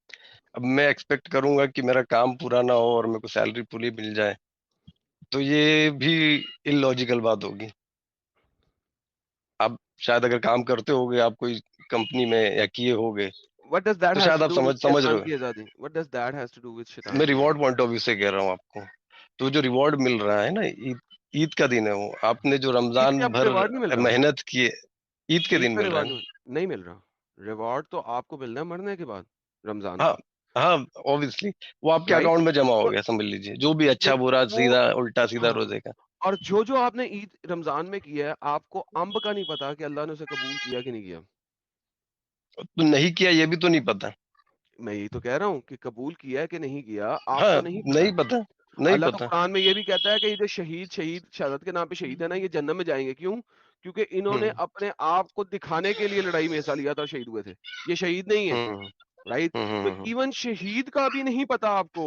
अब मैं एक्सपेक्ट करूंगा कि मेरा काम पूरा ना हो और मेरे को सैलरी पूरी मिल जाए, तो ये भी इलॉजिकल बात होगी। आप शायद अगर काम करते होगे, आप कोई कंपनी में या किए होगे, व्हाट डज दैट तो हैज शायद टू आप डू विद समझ रहे शैतान हो। की आजादी? What does that has to do with शैतान मैं की रिवॉर्ड आजादी? पॉइंट ऑफ व्यू से कह रहा हूँ आपको। तो जो रिवॉर्ड मिल रहा है ना, ईद ईद का दिन है वो, आपने जो ईद पे रमजान आपको भर रिवॉर्ड नहीं मिल रहा? मेहनत की है, ईद के ईद दिन पे मिल रहा रिवॉर्ड है ना। नहीं मिल रहा। रिवॉर्ड तो आपको मिलना है मरने के बाद, रमजान हाँ, का, हाँ, ऑब्वियसली वो आपके राइट। अकाउंट में जमा हो तो गया, समझ लीजिए, जो भी अच्छा लेकिन बुरा वो, सीधा उल्टा सीधा हाँ, रोजे का। और जो आपने ईद रमजान में किया है, आपको अंब का नहीं पता कि अल्लाह ने उसे कबूल किया कि नहीं किया। तो नहीं किया ये भी तो नहीं पता। मैं यही तो कह रहा हूँ कि कबूल किया है कि नहीं किया, आपको हाँ, नहीं नहीं पता। पता, नहीं अल्लाह तो पता। कुरान में ये भी कहता है कि ये जो शहीद शहादत के नाम पे शहीद है ना, ये जन्नत में जाएंगे। क्यों? क्योंकि इन्होंने हम्म अपने आप को दिखाने के लिए लड़ाई में हिस्सा लिया था और शहीद हुए थे। ये शहीद नहीं है, हम्म राइट? तो हम्म इवन शहीद का भी नहीं पता आपको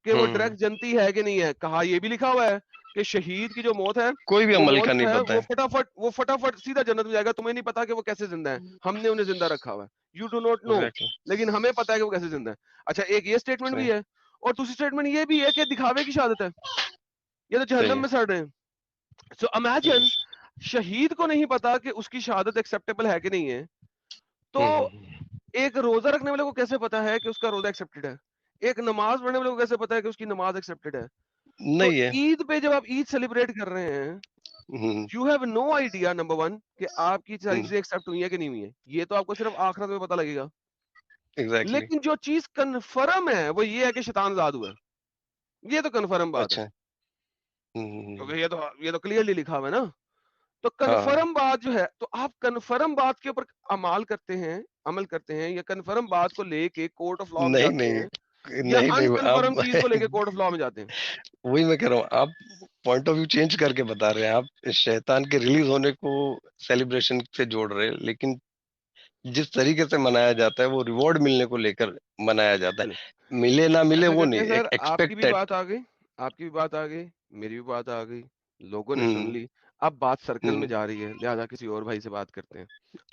कि वो हम्म डायरेक्ट जनती है कि नहीं है। कहा ये भी लिखा हुआ है कि शहीद की जो मौत है, कोई भी वो अमल मौत का जो नहीं है पता है। वो फटाफट सीधा जन्नत में जाएगा। तुम्हें नहीं पता कि वो कैसे जिंदा है, हमने उन्हें जिंदा रखा हुआ है। You do not know, exactly. लेकिन हमें पता है कि वो कैसे जिंदा है। अच्छा, एक ये स्टेटमेंट सही भी है, और दूसरी स्टेटमेंट ये भी है कि दिखावे की शहादत है, ये तो सही जहन्नम है। में सड़ रहे हैं। सो इमेजिन, शहीद को नहीं पता कि उसकी शहादत एक्सेप्टेबल है कि नहीं है, तो हम्म एक रोजा रखने वाले को कैसे पता है कि उसका रोजा एक्सेप्टेड है? एक नमाज पढ़ने वाले को कैसे पता है कि उसकी नमाज एक्सेप्टेड है? तो नहीं है। ईद पे जब आप ईद सेलिब्रेट कर रहे हैं, hmm you have no idea, number one, कि आपकी सारी हम्म चीजें एक्सेप्ट हुई है कि नहीं हुई है। ये तो आपको सिर्फ आखिरत में पता लगेगा। एग्जैक्टली। लेकिन जो चीज कन्फर्म है वो ये है कि शैतान आजाद हुआ है। ये तो कन्फर्म बात है, अच्छा। हम्म क्योंकि ये तो क्लियरली लिखा हुआ है ना। तो हाँ। कन्फर्म बात जो है, तो आप कन्फर्म बात के ऊपर अमल करते हैं, या कन्फर्म बात को लेके कोर्ट ऑफ लॉ में नहीं जाते नहीं हैं, या नहीं नहीं अनकन्फर्म चीज को लेके आप कोर्ट ऑफ लॉ में जाते हैं? वही मैं कह रहा हूँ, आप पॉइंट ऑफ व्यू चेंज करके बता रहे हैं। आप शैतान के रिलीज होने को सेलिब्रेशन से जोड़ रहे हैं, लेकिन जिस तरीके से मनाया जाता है वो रिवॉर्ड मिलने को लेकर मनाया जाता चलिए, है। मिले ना मिले ऐसा वो करते नहीं, हैं सर, एक आपकी भी एक्सपेक्टेड। बात आ गई, आपकी भी बात आ गई, मेरी भी बात आ गई, लोगों ने सुन ली। अब बात सर्कल में हम्म जा रही है, लिहाजा किसी और भाई से बात करते हैं।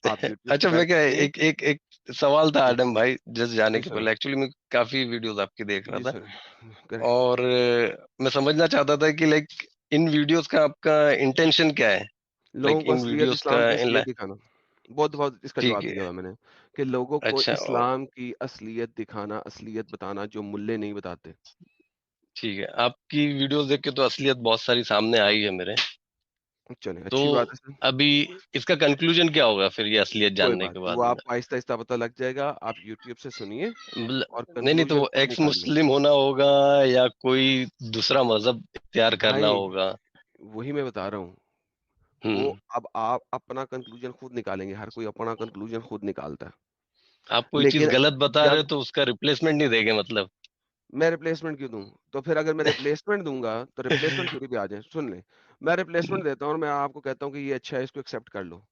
आप यूट्यूब पे अच्छा, मैं बैठ क्या, सकते हैं। एक सवाल था जी, आदम भाई, जस्ट जाने जी के सर, पहले। एक्चुअली मैं काफी वीडियोस आपकी देख रहा जी था, सर, करें। और मैं समझना चाहता था कि लाइक इन वीडियोस का आपका इंटेंशन क्या है, लोगों लाइक को इन असलियत वीडियोस इस्लाम का की इन। असलियत दिखाना। बहुत बहुत इसका ठीक जवाब दिया है। हुआ मैंने, कि लोगों को अच्छा, इस्लाम की असलियत दिखाना, असलियत बताना, जो मुल्ले नहीं बताते। ठीक है, आपकी वीडियोस देख के तो असलियत बहुत सारी सामने आई है मेरे। चले, तो अच्छी बात है सर। अभी इसका कंक्लूजन क्या होगा फिर, ये असलियत कोई जानने बात के नहीं, वो बाद आप में? आहिस्ता आहिस्ता पता लग जाएगा। आप यूट्यूब से सुनिए और नहीं नहीं, तो कंक्लूजन वो खुद एक्स निकाल लें। मुस्लिम होना होगा या कोई दूसरा मजहब इख्तियार करना भाई, होगा? वही मैं बता रहा हूँ। वो हम्म अब आप अपना कंक्लूजन खुद निकालेंगे, हर कोई अपना कंक्लूजन खुद निकालता है। आप कोई चीज लेकिन गलत बता रहे हो जब तो उसका रिप्लेसमेंट नहीं देंगे मतलब? मैं रिप्लेसमेंट क्यों दूं? तो फिर अगर मैं रिप्लेसमेंट दूंगा तो रिप्लेसमेंट थ्योरी पे आ जाए। सुन ले, मैं रिप्लेसमेंट देता हूँ और मैं आपको कहता हूँ कि ये अच्छा है, इसको एक्सेप्ट कर लो,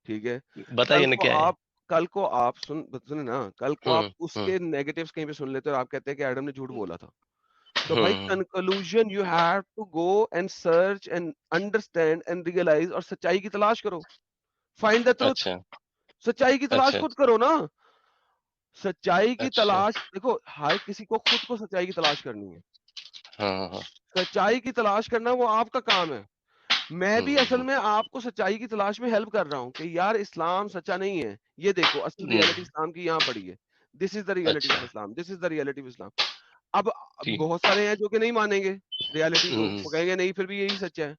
ठीक है? कल बताइए ना को क्या है। आप कल को आप सुने ना, कल को आप हम्म उसके नेगेटिव्स कहीं पे सुन लेते हो और आप कहते हैं कि एडम ने झूठ बोला था, तो भाई hmm conclusion you have to go and search and understand and realise, और सच्चाई की तलाश करो। Find the truth. अच्छा सच्चाई की तलाश अच्छा खुद करो ना। सच्चाई की अच्छा। तलाश देखो, हर किसी को खुद को सच्चाई की तलाश करनी है। हाँ। सच्चाई की तलाश करना वो आपका काम है। मैं भी असल हम्म में आपको सच्चाई की तलाश में हेल्प कर रहा हूँ कि यार इस्लाम सच्चा नहीं है, ये देखो असल रियलिटी हम्म, इस्लाम की यहाँ पड़ी है। दिस इज द रियलिटी अच्छा, of Islam, this is the reality of Islam. अब ठीक। बहुत सारे हैं जो कि नहीं मानेंगे रियलिटी को, हम्म वो कहेंगे नहीं फिर भी यही सच है।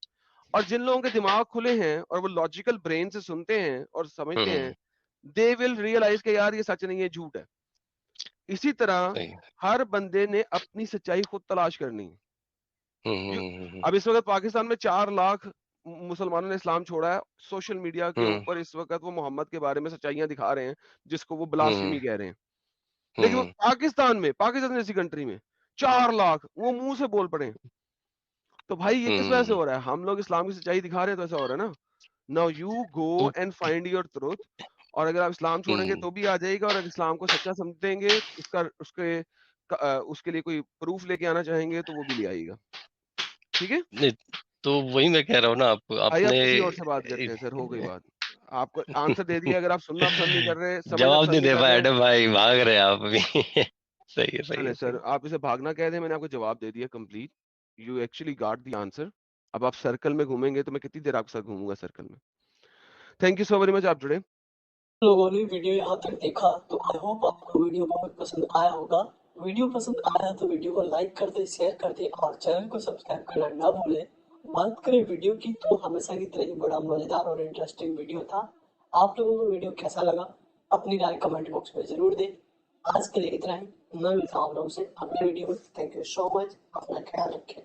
और जिन लोगों के दिमाग खुले हैं और वो लॉजिकल ब्रेन से सुनते हैं और समझते हैं, हम्म दे विल रियलाइज कि यार ये सच नहीं है, झूठ है। इसी तरह सही। हर बंदे ने अपनी सच्चाई खुद तलाश करनी है। यू- हम्म। अब इस वक्त पाकिस्तान में 4 लाख मुसलमानों ने इस्लाम छोड़ा है। सोशल मीडिया के हम्म ऊपर इस वक्त वो मोहम्मद के बारे में सच्चाइयां दिखा रहे हैं, जिसको वो हम्म ब्लास्फेमी कह रहे हैं। लेकिन वो हम्म पाकिस्तान जैसी कंट्री में 4 लाख वो मुंह से बोल पड़े हैं। तो भाई ये किस वजह से हम्म। हो रहा है? हम लोग इस्लाम की सच्चाई दिखा रहे हैं तो ऐसा हो रहा है ना। नाउ यू गो तो एंड फाइंड योर ट्रुथ। और अगर आप इस्लाम छोड़ेंगे हम्म तो भी आ जाएगा, और अगर इस्लाम को सच्चा समझेंगे, उसके लिए कोई प्रूफ लेके आना चाहेंगे तो वो भी ले आएगा। ठीक है, नहीं, तो वही मैं कह रहा हूँ ना, आइए आपने आप किसी और से बात करते हैं सर, हो गई बात। आपको आंसर दे दिया, अगर आप सुनना पसंद नहीं कर रहे, समझना जवाब नहीं पसंद नहीं दे कर पाए रहे, एडम भाई, भाग रहे हैं आप अभी। सही है सही चले है सही सर, आप इसे भागना कह दें, मैंने आपको जवाब दे दिया complete. You actually got the answer. अब आप सर्कल में घूमेंगे तो मैं कितनी देर आपके साथ घूमूंगा सर्कल में। Thank you so very much, आप जुड़े। लोगों ने वीडियो यहाँ तक देखा तो आई होप आपको वीडियो बहुत पसंद आया होगा। वीडियो पसंद आया तो वीडियो को लाइक कर दे, शेयर कर दे और चैनल को सब्सक्राइब करना ना भूले। बात करें वीडियो की तो हमेशा की तरह ही बड़ा मजेदार और इंटरेस्टिंग वीडियो था। आप लोगों को वीडियो कैसा लगा अपनी राय कमेंट बॉक्स में जरूर दें। आज के लिए इतना ही, मैं मिलता हूँ आप लोगों से अगले वीडियो में। थैंक यू सो मच, अपना ख्याल रखें।